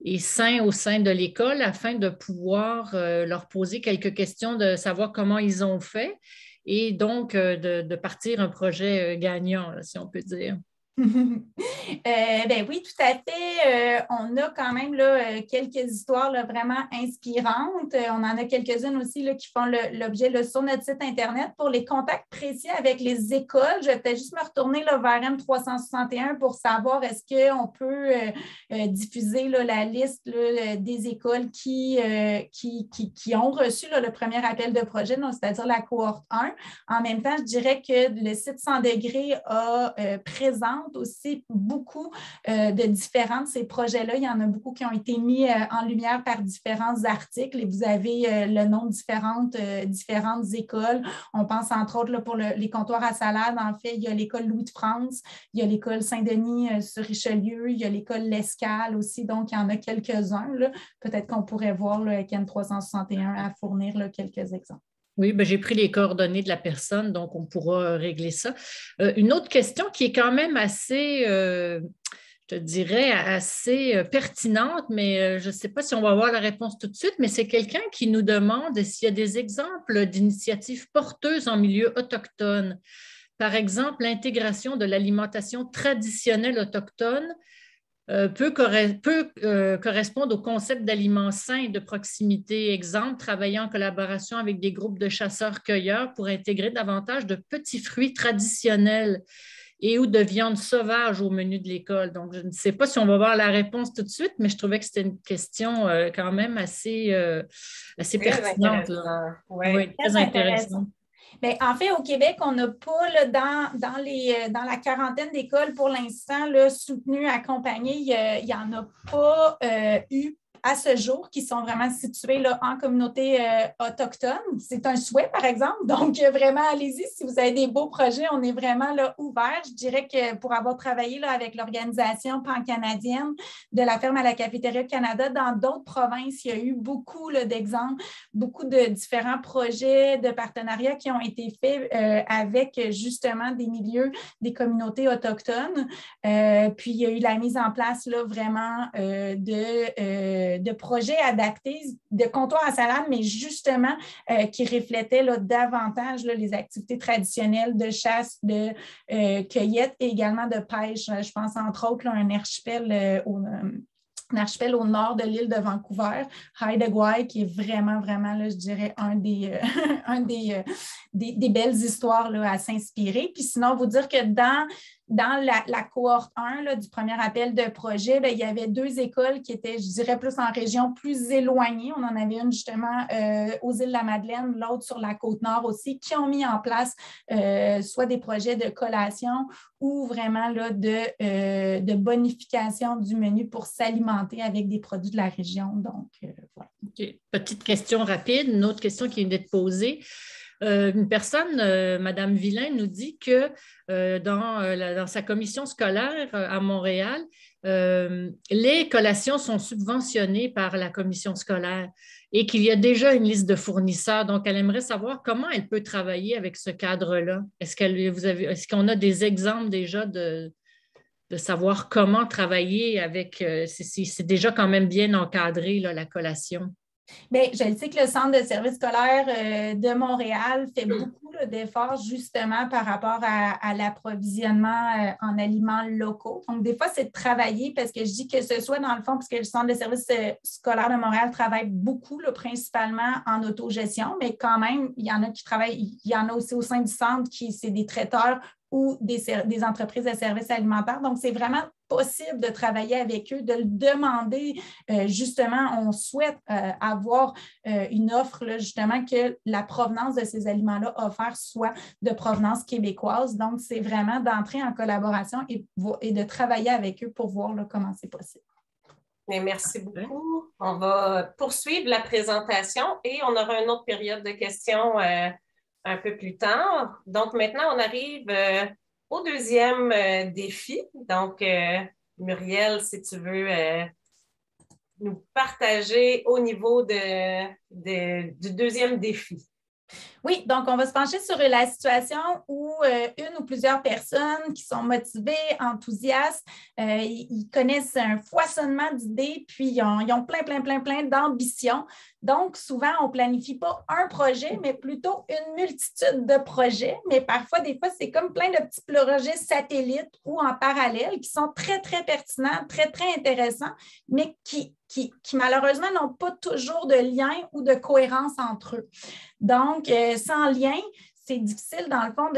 et sains au sein de l'école afin de pouvoir leur poser quelques questions, de savoir comment ils ont fait et donc de partir un projet gagnant, là, si on peut dire. Ben oui, tout à fait. On a quand même là, quelques histoires là, vraiment inspirantes. On en a quelques-unes aussi là, qui font l'objet là, sur notre site Internet. Pour les contacts précis avec les écoles, je vais peut-être juste me retourner là, vers M361 pour savoir est-ce qu'on peut diffuser là, la liste là, des écoles qui ont reçu là, le premier appel de projet, c'est-à-dire la cohorte 1. En même temps, je dirais que le site 100 degrés présente aussi beaucoup de différents de ces projets-là. Il y en a beaucoup qui ont été mis en lumière par différents articles et vous avez le nom de différentes écoles. On pense entre autres là, pour les comptoirs à salade. En fait, il y a l'école Louis de France, il y a l'école Saint-Denis sur Richelieu, il y a l'école L'Escale aussi. Donc, il y en a quelques-uns. Peut-être qu'on pourrait voir là, avec N361 à fournir là, quelques exemples. Oui, ben, j'ai pris les coordonnées de la personne, donc on pourra régler ça. Une autre question qui est quand même assez, je te dirais, assez pertinente, mais je ne sais pas si on va avoir la réponse tout de suite, mais c'est quelqu'un qui nous demande s'il y a des exemples d'initiatives porteuses en milieu autochtone. Par exemple, l'intégration de l'alimentation traditionnelle autochtone peut correspondre au concept d'aliments sains et de proximité. Exemple, travailler en collaboration avec des groupes de chasseurs-cueilleurs pour intégrer davantage de petits fruits traditionnels et ou de viande sauvage au menu de l'école. Donc, je ne sais pas si on va voir la réponse tout de suite, mais je trouvais que c'était une question quand même assez pertinente. Oui, très intéressante. Bien, en fait, au Québec, on n'a pas, là, dans la quarantaine d'écoles pour l'instant, soutenues, accompagnées, il n'y en a pas eu à ce jour qui sont vraiment situés là, en communauté autochtone. C'est un souhait, par exemple. Donc, vraiment, allez-y. Si vous avez des beaux projets, on est vraiment là, ouvert. Je dirais que pour avoir travaillé là, avec l'organisation pan-canadienne de la ferme à la cafétéria Canada, dans d'autres provinces, il y a eu beaucoup là, d'exemples, beaucoup de différents projets de partenariat qui ont été faits avec justement des milieux, des communautés autochtones. Puis, il y a eu la mise en place là, vraiment de projets adaptés, de comptoirs à salade, mais justement qui reflétaient là, davantage là, les activités traditionnelles de chasse, de cueillette et également de pêche. Je pense entre autres là, un archipel au nord de l'île de Vancouver, Haida Gwaii, qui est vraiment, vraiment, là, je dirais, un des belles histoires là, à s'inspirer. Puis sinon, vous dire que dans la cohorte 1 là, du premier appel de projet, bien, il y avait 2 écoles qui étaient, je dirais, plus en région plus éloignée. On en avait une justement aux îles de la Madeleine, l'autre sur la Côte-Nord aussi, qui ont mis en place soit des projets de collation ou vraiment là, de bonification du menu pour s'alimenter avec des produits de la région. Donc, voilà. Okay. Petite question rapide, une autre question qui vient d'être posée. Une personne, Mme Villain, nous dit que dans sa commission scolaire à Montréal, les collations sont subventionnées par la commission scolaire et qu'il y a déjà une liste de fournisseurs. Donc, elle aimerait savoir comment elle peut travailler avec ce cadre-là. Est-ce qu'on a des exemples déjà de savoir comment travailler avec... c'est déjà quand même bien encadré, là, la collation. Bien, je le sais que le Centre de services scolaires de Montréal fait beaucoup d'efforts justement par rapport à l'approvisionnement en aliments locaux. Donc, des fois, c'est de travailler parce que je dis que ce soit dans le fond, parce que le Centre de services scolaires de Montréal travaille beaucoup, là, principalement en autogestion, mais quand même, il y en a qui travaillent, il y en a aussi au sein du centre qui, c'est des traiteurs ou des entreprises de services alimentaires. Donc, c'est vraiment possible de travailler avec eux, de le demander. Justement, on souhaite avoir une offre, là, justement, que la provenance de ces aliments-là offerts soit de provenance québécoise. Donc, c'est vraiment d'entrer en collaboration et de travailler avec eux pour voir là, comment c'est possible. Mais merci beaucoup. On va poursuivre la présentation et on aura une autre période de questions un peu plus tard. Donc, maintenant, on arrive au deuxième défi. Donc, Muriel, si tu veux nous partager au niveau du deuxième défi. Oui, donc on va se pencher sur la situation où une ou plusieurs personnes qui sont motivées, enthousiastes, ils connaissent un foisonnement d'idées, puis ils ont plein d'ambitions. Donc, souvent, on ne planifie pas un projet, mais plutôt une multitude de projets. Mais parfois, des fois, c'est comme plein de petits projets satellites ou en parallèle qui sont très, très pertinents, très, très intéressants, mais qui malheureusement n'ont pas toujours de lien ou de cohérence entre eux. Donc, sans lien, c'est difficile, dans le fond,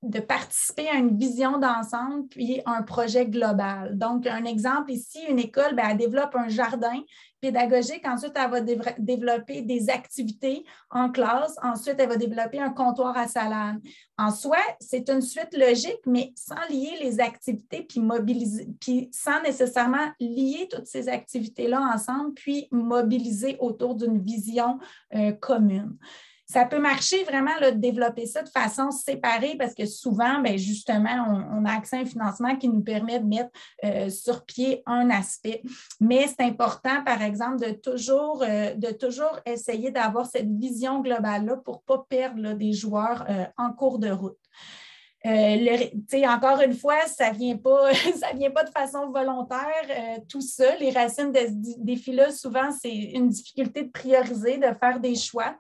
de participer à une vision d'ensemble puis un projet global. Donc, un exemple ici, une école, elle développe un jardin pédagogique. Ensuite, elle va développer des activités en classe. Ensuite, elle va développer un comptoir à salade. En soi, c'est une suite logique, mais sans lier les activités puis mobiliser, puis sans nécessairement lier toutes ces activités-là ensemble, puis mobiliser autour d'une vision commune. Ça peut marcher vraiment là, de développer ça de façon séparée parce que souvent, bien, justement, on a accès à un financement qui nous permet de mettre sur pied un aspect. Mais c'est important, par exemple, de toujours essayer d'avoir cette vision globale-là pour ne pas perdre là, des joueurs en cours de route. Encore une fois, ça ne vient pas de façon volontaire, tout ça. Les racines de ce défi-là, souvent, c'est une difficulté de prioriser, de faire des choix.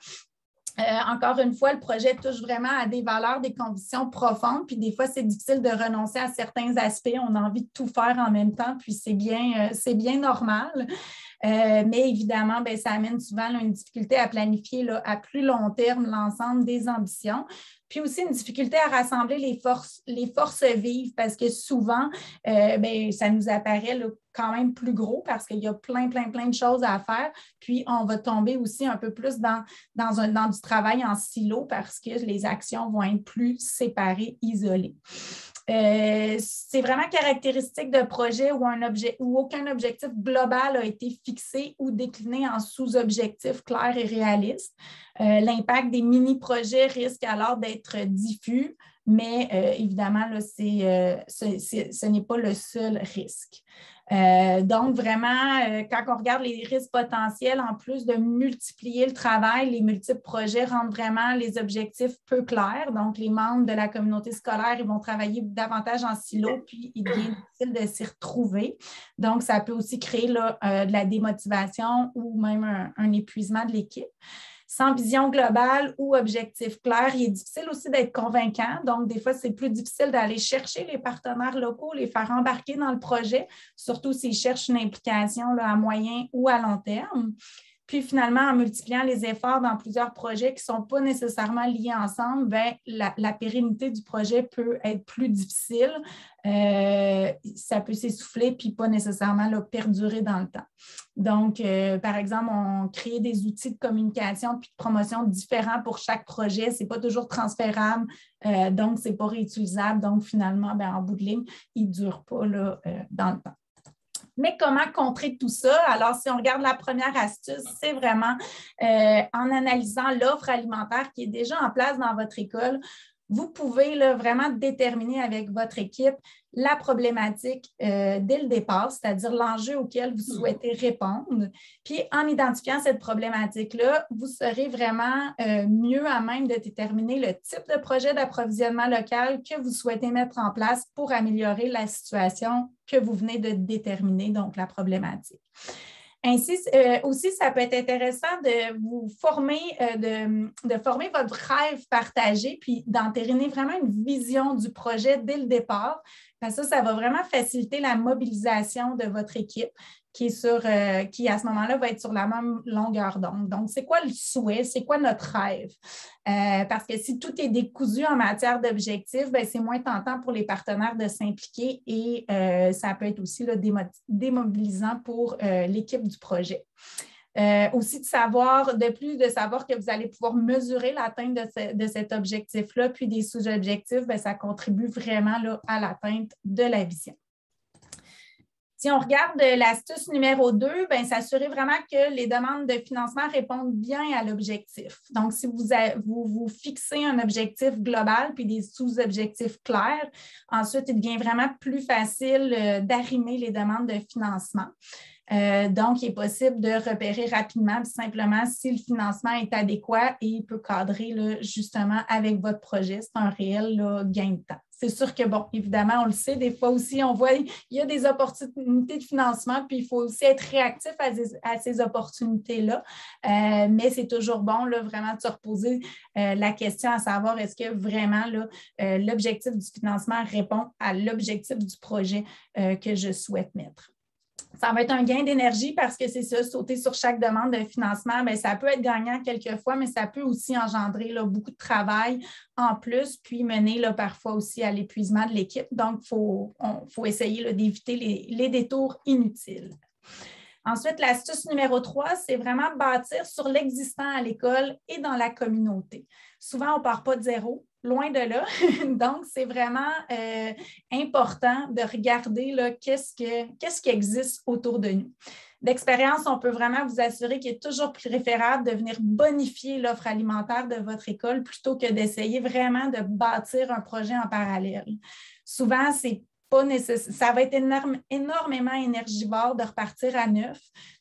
Encore une fois, le projet touche vraiment à des valeurs, des convictions profondes, puis des fois, c'est difficile de renoncer à certains aspects. On a envie de tout faire en même temps, puis c'est bien normal. Mais évidemment, bien, ça amène souvent là, une difficulté à planifier là, à plus long terme l'ensemble des ambitions. Puis aussi une difficulté à rassembler les forces vives parce que souvent, bien, ça nous apparaît là, quand même plus gros parce qu'il y a plein de choses à faire. Puis, on va tomber aussi un peu plus dans du travail en silo parce que les actions vont être plus séparées, isolées. C'est vraiment caractéristique de projet où aucun objectif global a été fixé ou décliné en sous-objectifs clairs et réalistes. L'impact des mini-projets risque alors d'être diffus, mais évidemment, là, ce n'est pas le seul risque. Donc, vraiment, quand on regarde les risques potentiels, en plus de multiplier le travail, les multiples projets rendent vraiment les objectifs peu clairs. Donc, les membres de la communauté scolaire, ils vont travailler davantage en silo, puis il devient difficile de s'y retrouver. Donc, ça peut aussi créer là, de la démotivation ou même un épuisement de l'équipe. Sans vision globale ou objectif clair, il est difficile aussi d'être convaincant. Donc, des fois, c'est plus difficile d'aller chercher les partenaires locaux, les faire embarquer dans le projet, surtout s'ils cherchent une implication là, à moyen ou à long terme. Puis finalement, en multipliant les efforts dans plusieurs projets qui ne sont pas nécessairement liés ensemble, bien, la pérennité du projet peut être plus difficile. Ça peut s'essouffler puis pas nécessairement là, perdurer dans le temps. Donc, par exemple, on crée des outils de communication puis de promotion différents pour chaque projet. Ce n'est pas toujours transférable, donc ce n'est pas réutilisable. Donc, finalement, bien, en bout de ligne, il ne dure pas là, dans le temps. Mais comment contrer tout ça? Alors, si on regarde la première astuce, c'est vraiment en analysant l'offre alimentaire qui est déjà en place dans votre école, vous pouvez là, vraiment déterminer avec votre équipe la problématique dès le départ, c'est-à-dire l'enjeu auquel vous souhaitez répondre. Puis, en identifiant cette problématique-là, vous serez vraiment mieux à même de déterminer le type de projet d'approvisionnement local que vous souhaitez mettre en place pour améliorer la situation que vous venez de déterminer, donc la problématique. Ainsi, aussi, ça peut être intéressant de vous former, de former votre rêve partagé, puis d'entériner vraiment une vision du projet dès le départ. Parce que ça va vraiment faciliter la mobilisation de votre équipe qui à ce moment-là va être sur la même longueur d'onde. Donc, c'est quoi le souhait? C'est quoi notre rêve? Parce que si tout est décousu en matière d'objectifs, bien, c'est moins tentant pour les partenaires de s'impliquer et ça peut être aussi là, démobilisant pour l'équipe du projet. Aussi de savoir que vous allez pouvoir mesurer l'atteinte de cet objectif-là, puis des sous-objectifs, bien, ça contribue vraiment là, à l'atteinte de la vision. Si on regarde l'astuce numéro 2, bien, s'assurer vraiment que les demandes de financement répondent bien à l'objectif. Donc, si vous fixez un objectif global puis des sous-objectifs clairs, ensuite, il devient vraiment plus facile d'arrimer les demandes de financement. Donc, il est possible de repérer rapidement, simplement, si le financement est adéquat et il peut cadrer là, justement avec votre projet. C'est un réel là, gain de temps. C'est sûr que, bon, évidemment, on le sait, des fois aussi, on voit il y a des opportunités de financement, puis il faut aussi être réactif à ces opportunités-là. Mais c'est toujours bon, là, vraiment, de se reposer la question à savoir est-ce que vraiment là, l'objectif du financement répond à l'objectif du projet que je souhaite mettre. Ça va être un gain d'énergie parce que c'est ça, sauter sur chaque demande de financement, bien, ça peut être gagnant quelquefois, mais ça peut aussi engendrer là, beaucoup de travail en plus, puis mener là, parfois aussi à l'épuisement de l'équipe. Donc, il faut essayer là, d'éviter les détours inutiles. Ensuite, l'astuce numéro 3, c'est vraiment bâtir sur l'existant à l'école et dans la communauté. Souvent, on ne part pas de zéro, loin de là. Donc, c'est vraiment important de regarder là, qu'est-ce qui existe autour de nous. D'expérience, on peut vraiment vous assurer qu'il est toujours préférable de venir bonifier l'offre alimentaire de votre école plutôt que d'essayer vraiment de bâtir un projet en parallèle. Souvent, c'est pas nécessaire. Ça va être énormément énergivore de repartir à neuf.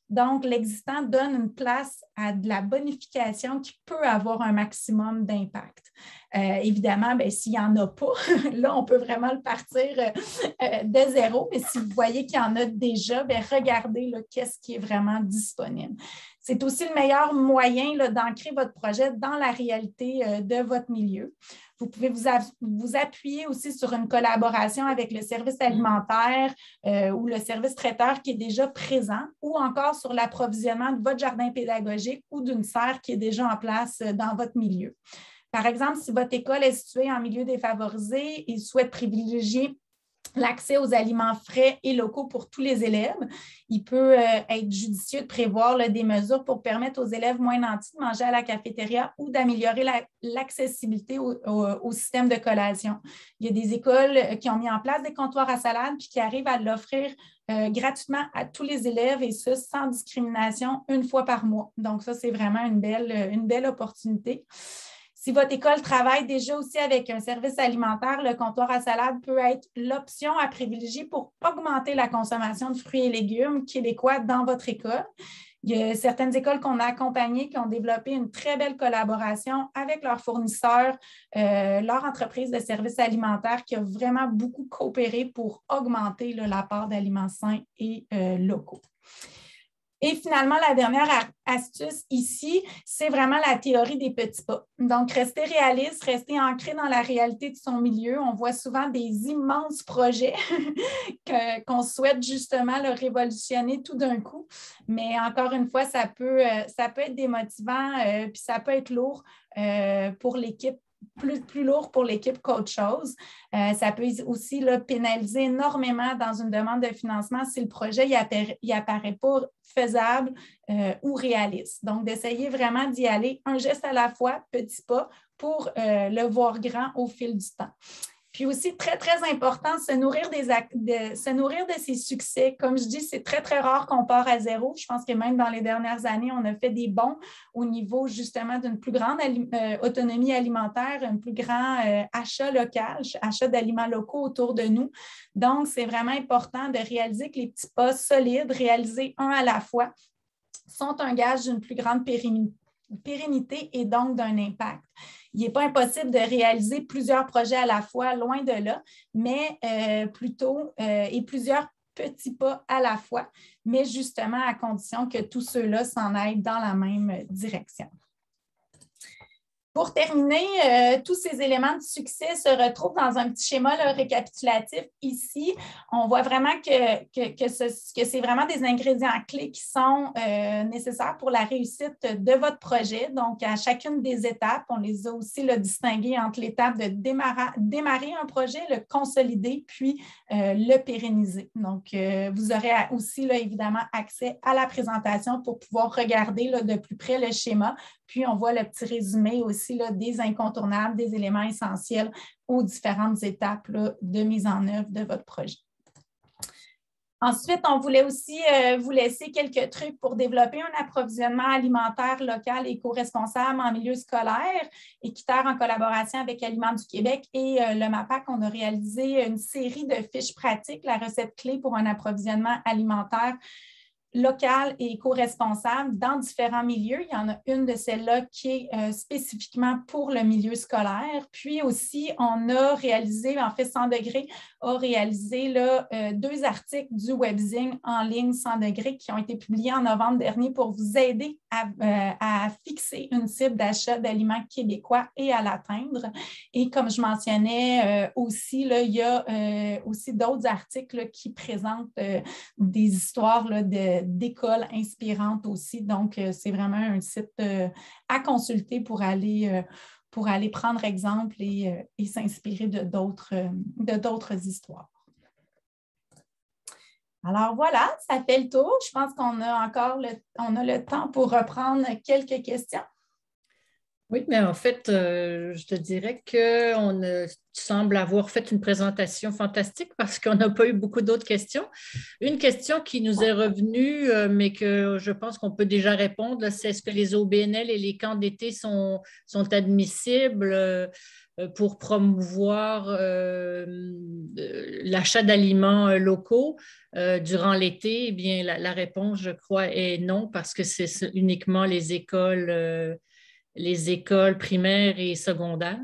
Donc, l'existant donne une place à de la bonification qui peut avoir un maximum d'impact. Évidemment, s'il n'y en a pas, là, on peut vraiment le partir de zéro. Mais si vous voyez qu'il y en a déjà, regardez là, qu'est-ce qui est vraiment disponible. C'est aussi le meilleur moyen là, d'ancrer votre projet dans la réalité de votre milieu. Vous pouvez vous appuyer aussi sur une collaboration avec le service alimentaire ou le service traiteur qui est déjà présent ou encore sur l'approvisionnement de votre jardin pédagogique ou d'une serre qui est déjà en place dans votre milieu. Par exemple, si votre école est située en milieu défavorisé et souhaite privilégier l'accès aux aliments frais et locaux pour tous les élèves, il peut être judicieux de prévoir là, des mesures pour permettre aux élèves moins nantis de manger à la cafétéria ou d'améliorer l'accessibilité au système de collation. Il y a des écoles qui ont mis en place des comptoirs à salade puis qui arrivent à l'offrir gratuitement à tous les élèves et ça, sans discrimination, une fois par mois. Donc, ça, c'est vraiment une belle opportunité. Si votre école travaille déjà aussi avec un service alimentaire, le comptoir à salade peut être l'option à privilégier pour augmenter la consommation de fruits et légumes québécois dans votre école. Il y a certaines écoles qu'on a accompagnées qui ont développé une très belle collaboration avec leurs fournisseurs, leur entreprise de services alimentaires qui a vraiment beaucoup coopéré pour augmenter la part d'aliments sains et locaux. Et finalement, la dernière astuce ici, c'est vraiment la théorie des petits pas. Donc, rester réaliste, rester ancré dans la réalité de son milieu. On voit souvent des immenses projets qu'on souhaite justement le révolutionner tout d'un coup. Mais encore une fois, ça peut être démotivant, puis ça peut être lourd pour l'équipe. Plus lourd pour l'équipe qu'autre chose. Ça peut aussi là, pénaliser énormément dans une demande de financement si le projet n'apparaît pas faisable ou réaliste. Donc, d'essayer vraiment d'y aller un geste à la fois, petit pas, pour le voir grand au fil du temps. Puis aussi, très, très important, se nourrir de ses succès. Comme je dis, c'est très, très rare qu'on part à zéro. Je pense que même dans les dernières années, on a fait des bons au niveau justement d'une plus grande autonomie alimentaire, un plus grand achat local, achat d'aliments locaux autour de nous. Donc, c'est vraiment important de réaliser que les petits pas solides, réalisés un à la fois, sont un gage d'une plus grande pérennité et donc d'un impact. Il n'est pas impossible de réaliser plusieurs projets à la fois, loin de là, mais plutôt et plusieurs petits pas à la fois, mais justement à condition que tous ceux-là s'en aillent dans la même direction. Pour terminer, tous ces éléments de succès se retrouvent dans un petit schéma là, récapitulatif ici. On voit vraiment que c'est vraiment des ingrédients clés qui sont nécessaires pour la réussite de votre projet. Donc, à chacune des étapes, on les a aussi là, distinguées entre l'étape de démarrer un projet, le consolider, puis le pérenniser. Donc, vous aurez aussi là, évidemment accès à la présentation pour pouvoir regarder là, de plus près le schéma. Puis, on voit le petit résumé aussi là, des incontournables, des éléments essentiels aux différentes étapes là, de mise en œuvre de votre projet. Ensuite, on voulait aussi vous laisser quelques trucs pour développer un approvisionnement alimentaire local et éco-responsable en milieu scolaire. Équiterre, en collaboration avec Aliments du Québec et le MAPAC, on a réalisé une série de fiches pratiques, la recette clé pour un approvisionnement alimentaire locale et éco-responsable dans différents milieux. Il y en a une de celles-là qui est spécifiquement pour le milieu scolaire. Puis aussi, on a réalisé, en fait, 100 degrés a réalisé là, 2 articles du webzine en ligne 100 degrés qui ont été publiés en novembre dernier pour vous aider à fixer une cible d'achat d'aliments québécois et à l'atteindre. Et comme je mentionnais aussi, là, il y a aussi d'autres articles là, qui présentent des histoires là, d'écoles inspirantes aussi. Donc, c'est vraiment un site à consulter pour aller prendre exemple et s'inspirer de d'autres histoires. Alors voilà, ça fait le tour. Je pense qu'on a encore le temps pour reprendre quelques questions. Oui, mais en fait, je te dirais que tu sembles avoir fait une présentation fantastique parce qu'on n'a pas eu beaucoup d'autres questions. Une question qui nous est revenue, mais que je pense qu'on peut déjà répondre, c'est est-ce que les OBNL et les camps d'été sont admissibles pour promouvoir l'achat d'aliments locaux durant l'été? Eh bien, la réponse, je crois, est non parce que c'est uniquement les écoles primaires et secondaires.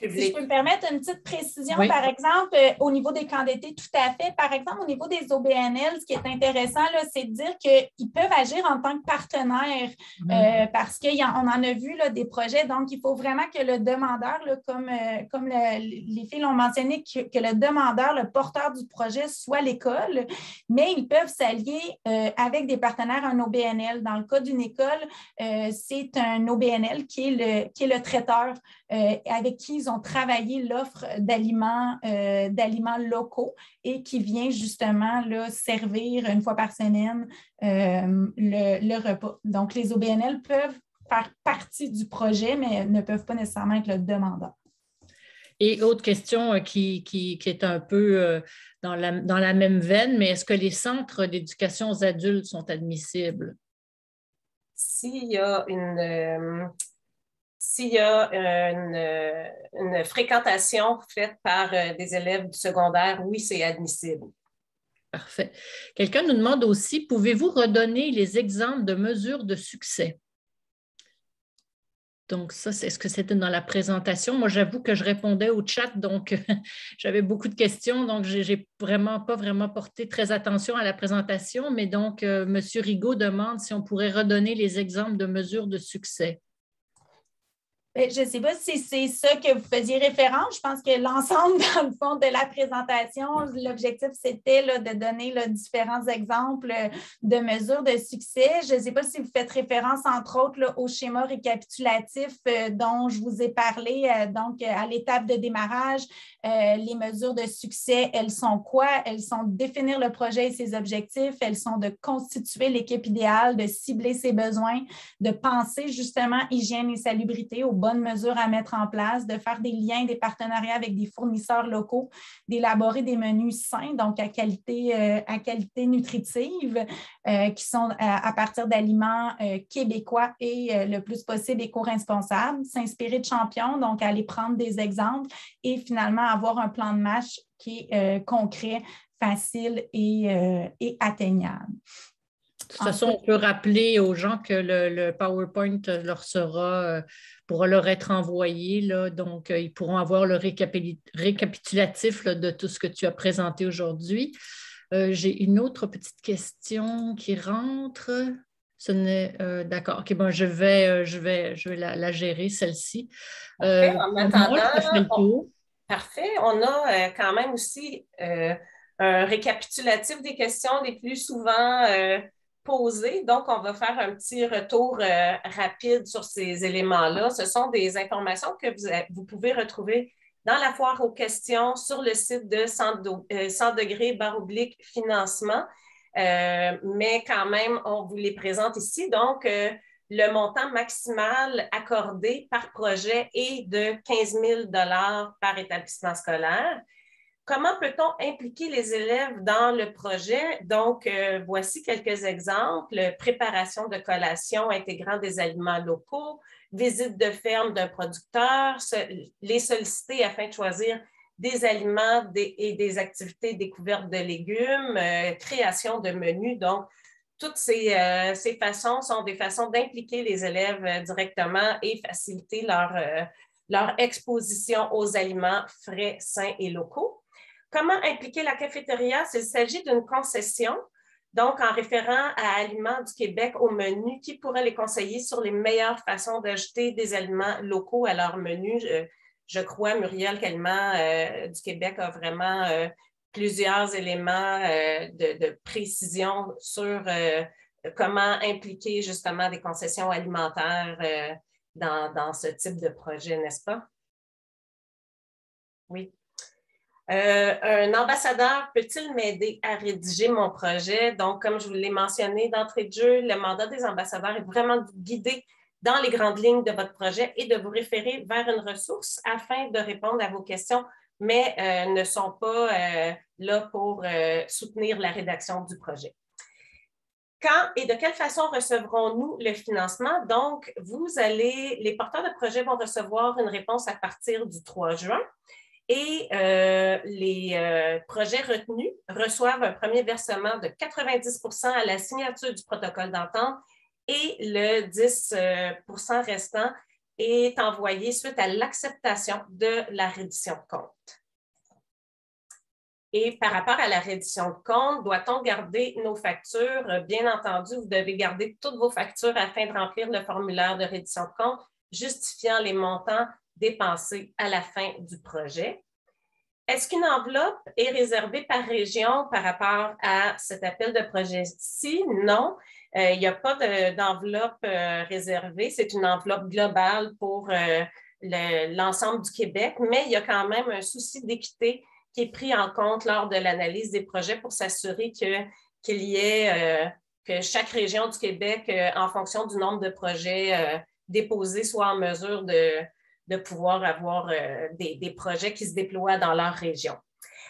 Si je peux me permettre une petite précision, oui. Par exemple, au niveau des camps d'été, tout à fait. Par exemple, au niveau des OBNL, ce qui est intéressant, c'est de dire qu'ils peuvent agir en tant que partenaires parce qu'on en a vu là, des projets. Donc, il faut vraiment que le demandeur, là, comme les filles l'ont mentionné, que le demandeur, le porteur du projet soit l'école, mais ils peuvent s'allier avec des partenaires, un OBNL. Dans le cas d'une école, c'est un OBNL qui est le traiteur avec qui ils ont travaillé l'offre d'aliments locaux et qui vient justement là, servir une fois par semaine le repas. Donc, les OBNL peuvent faire partie du projet, mais ne peuvent pas nécessairement être le demandeur. Et autre question qui est un peu dans la même veine, mais est-ce que les centres d'éducation aux adultes sont admissibles? S'il y a une fréquentation faite par des élèves du secondaire, oui, c'est admissible. Parfait. Quelqu'un nous demande aussi, pouvez-vous redonner les exemples de mesures de succès? Donc, ça, est-ce que c'était dans la présentation? Moi, j'avoue que je répondais au chat, donc j'avais beaucoup de questions, donc je n'ai pas vraiment porté très attention à la présentation, mais donc, M. Rigaud demande si on pourrait redonner les exemples de mesures de succès. Je ne sais pas si c'est ça que vous faisiez référence. Je pense que l'ensemble, dans le fond, de la présentation, l'objectif, c'était là, de donner là, différents exemples de mesures de succès. Je ne sais pas si vous faites référence, entre autres, là, au schéma récapitulatif dont je vous ai parlé, donc à l'étape de démarrage. Les mesures de succès, elles sont quoi? Elles sont de définir le projet et ses objectifs. Elles sont de constituer l'équipe idéale, de cibler ses besoins, de penser justement hygiène et salubrité aux bonnes mesures à mettre en place, de faire des liens, des partenariats avec des fournisseurs locaux, d'élaborer des menus sains, donc à qualité nutritive, qui sont à partir d'aliments québécois et le plus possible éco-responsables, s'inspirer de champions, donc aller prendre des exemples et finalement avoir un plan de match qui est concret, facile et atteignable. De toute façon, on peut rappeler aux gens que le PowerPoint pourra leur être envoyé. Là, donc, ils pourront avoir le récapitulatif là, de tout ce que tu as présenté aujourd'hui. J'ai une autre petite question qui rentre. D'accord. OK, bon, je vais la gérer, celle-ci. Parfait. En attendant, parfait. On a quand même aussi un récapitulatif des questions les plus souvent posées. Donc, on va faire un petit retour rapide sur ces éléments-là. Ce sont des informations que vous pouvez retrouver dans la foire aux questions sur le site de 100 degrés/financement. Mais quand même, on vous les présente ici. Donc, le montant maximal accordé par projet est de 15 000 $ par établissement scolaire. Comment peut-on impliquer les élèves dans le projet? Donc, voici quelques exemples. Préparation de collations intégrant des aliments locaux, visite de ferme d'un producteur, les solliciter afin de choisir des aliments et des activités découvertes de légumes, création de menus. Donc, toutes ces façons sont des façons d'impliquer les élèves directement et faciliter leur exposition aux aliments frais, sains et locaux. Comment impliquer la cafétéria? Il s'agit d'une concession, donc en référant à Aliments du Québec au menu, qui pourrait les conseiller sur les meilleures façons d'ajouter des aliments locaux à leur menu. Je crois, Muriel, qu'Aliments du Québec a vraiment plusieurs éléments de précision sur comment impliquer justement des concessions alimentaires dans ce type de projet, n'est-ce pas? Oui. Un ambassadeur peut-il m'aider à rédiger mon projet? Donc, comme je vous l'ai mentionné d'entrée de jeu, le mandat des ambassadeurs est vraiment de vous guider dans les grandes lignes de votre projet et de vous référer vers une ressource afin de répondre à vos questions, mais ne sont pas là pour soutenir la rédaction du projet. Quand et de quelle façon recevrons-nous le financement? Donc, les porteurs de projet vont recevoir une réponse à partir du 3 juin. Et les projets retenus reçoivent un premier versement de 90 % à la signature du protocole d'entente et le 10 % restant est envoyé suite à l'acceptation de la reddition de compte. Et par rapport à la reddition de compte, doit-on garder nos factures? Bien entendu, vous devez garder toutes vos factures afin de remplir le formulaire de reddition de compte justifiant les montants dépensés à la fin du projet. Est-ce qu'une enveloppe est réservée par région par rapport à cet appel de projet-ci? Non, il n'y a pas d'enveloppe réservée. C'est une enveloppe globale pour l'ensemble du Québec, mais il y a quand même un souci d'équité qui est pris en compte lors de l'analyse des projets pour s'assurer qu'il y ait que chaque région du Québec, en fonction du nombre de projets déposés, soit en mesure de pouvoir avoir des projets qui se déploient dans leur région.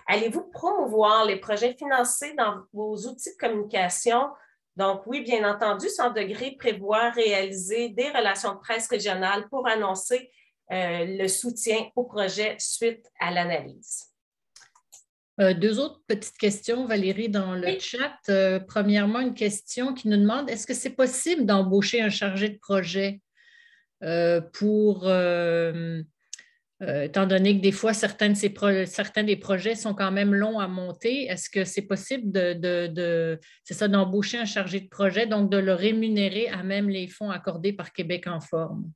Allez-vous promouvoir les projets financés dans vos outils de communication? Donc, oui, bien entendu, Centre de Gré prévoit réaliser des relations de presse régionales pour annoncer le soutien au projet suite à l'analyse. Deux autres petites questions, Valérie, dans le chat. Premièrement, une question qui nous demande, est-ce que c'est possible d'embaucher un chargé de projet étant donné que des fois, certains des projets sont quand même longs à monter, est-ce que c'est possible d'embaucher un chargé de projet, donc de le rémunérer à même les fonds accordés par Québec en forme?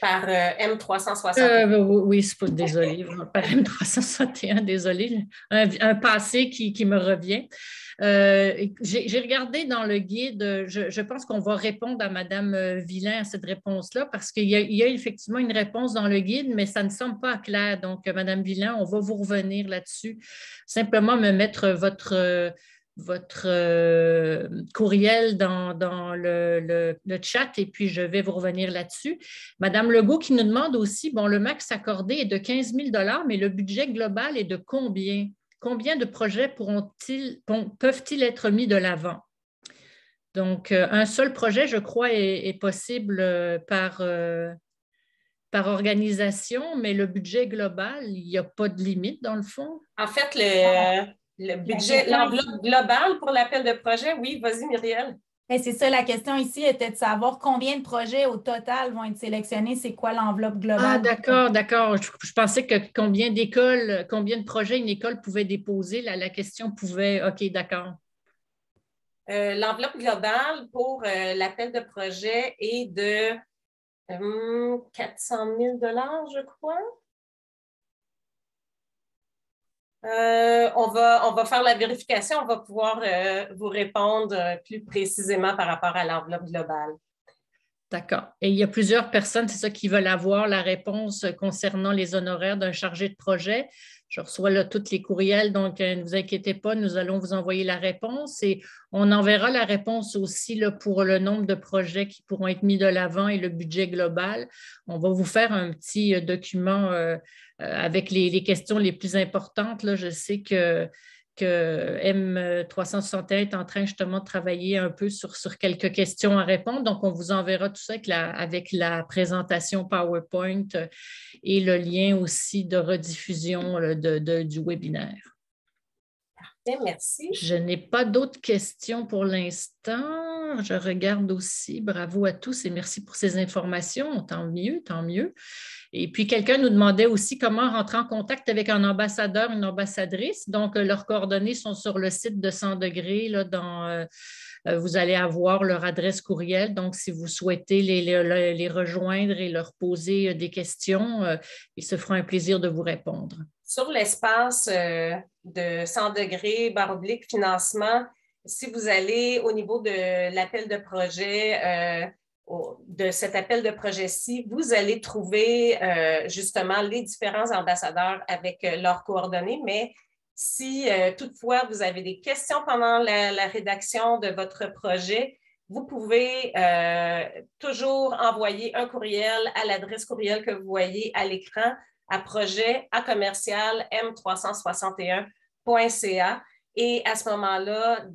Par M361. Oui, désolée, par M361, désolée. Un passé qui me revient. J'ai regardé dans le guide, je pense qu'on va répondre à Mme Villain à cette réponse-là parce qu'il y a effectivement une réponse dans le guide, mais ça ne semble pas clair. Donc, Mme Villain, on va vous revenir là-dessus. Simplement me mettre votre courriel dans le chat et puis je vais vous revenir là-dessus. Madame Legault qui nous demande aussi, bon, le max accordé est de 15 000 $, mais le budget global est de combien? Combien de projets peuvent-ils être mis de l'avant? Donc, un seul projet, je crois, est possible par organisation, mais le budget global, il n'y a pas de limite dans le fond. En fait, le budget, l'enveloppe globale pour l'appel de projet, oui, vas-y, Muriel. C'est ça, la question ici était de savoir combien de projets au total vont être sélectionnés, c'est quoi l'enveloppe globale? Ah, d'accord. Je pensais que combien de projets une école pouvait déposer, la question pouvait, OK, d'accord. L'enveloppe globale pour l'appel de projet est de 400 000 $, je crois. On va faire la vérification, on va pouvoir vous répondre plus précisément par rapport à l'enveloppe globale. D'accord. Et il y a plusieurs personnes, c'est ça, qui veulent avoir la réponse concernant les honoraires d'un chargé de projet. Je reçois là tous les courriels, donc ne vous inquiétez pas, nous allons vous envoyer la réponse et on enverra la réponse aussi là, pour le nombre de projets qui pourront être mis de l'avant et le budget global. On va vous faire un petit document avec les questions les plus importantes. Là, je sais que M361 est en train justement de travailler un peu sur quelques questions à répondre. Donc, on vous enverra tout ça avec la présentation PowerPoint et le lien aussi de rediffusion du webinaire. Parfait, merci. Je n'ai pas d'autres questions pour l'instant. Je regarde aussi. Bravo à tous et merci pour ces informations. Tant mieux, tant mieux. Et puis, quelqu'un nous demandait aussi comment rentrer en contact avec un ambassadeur, une ambassadrice. Donc, leurs coordonnées sont sur le site de 100 degrés. Là, vous allez avoir leur adresse courriel. Donc, si vous souhaitez les rejoindre et leur poser des questions, ils se feront un plaisir de vous répondre. Sur l'espace de 100 degrés, / financement, si vous allez au niveau de l'appel de projet, de cet appel de projet-ci, vous allez trouver justement les différents ambassadeurs avec leurs coordonnées, mais si toutefois vous avez des questions pendant la rédaction de votre projet, vous pouvez toujours envoyer un courriel à l'adresse courriel que vous voyez à l'écran à projet@m361.ca. Et à ce moment-là,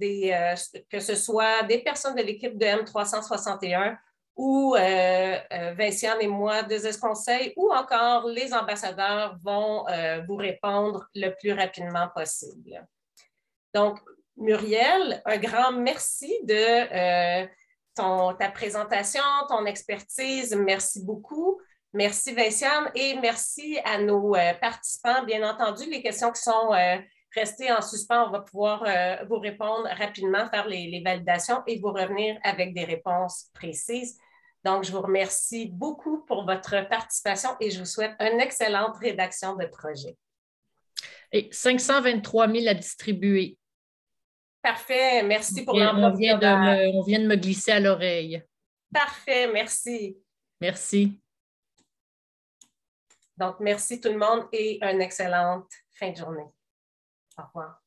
que ce soit des personnes de l'équipe de M361 ou Vinciane et moi, 2S Conseil, ou encore les ambassadeurs vont vous répondre le plus rapidement possible. Donc, Muriel, un grand merci de ta présentation, ton expertise. Merci beaucoup. Merci, Vinciane, et merci à nos participants. Bien entendu, les questions qui sont restées en suspens, on va pouvoir vous répondre rapidement, faire les validations et vous revenir avec des réponses précises. Donc, je vous remercie beaucoup pour votre participation et je vous souhaite une excellente rédaction de projet. Et 523 000 à distribuer. Parfait, merci pour l'envoi. On vient de me glisser à l'oreille. Parfait, merci. Merci. Donc, merci tout le monde et une excellente fin de journée. Au revoir.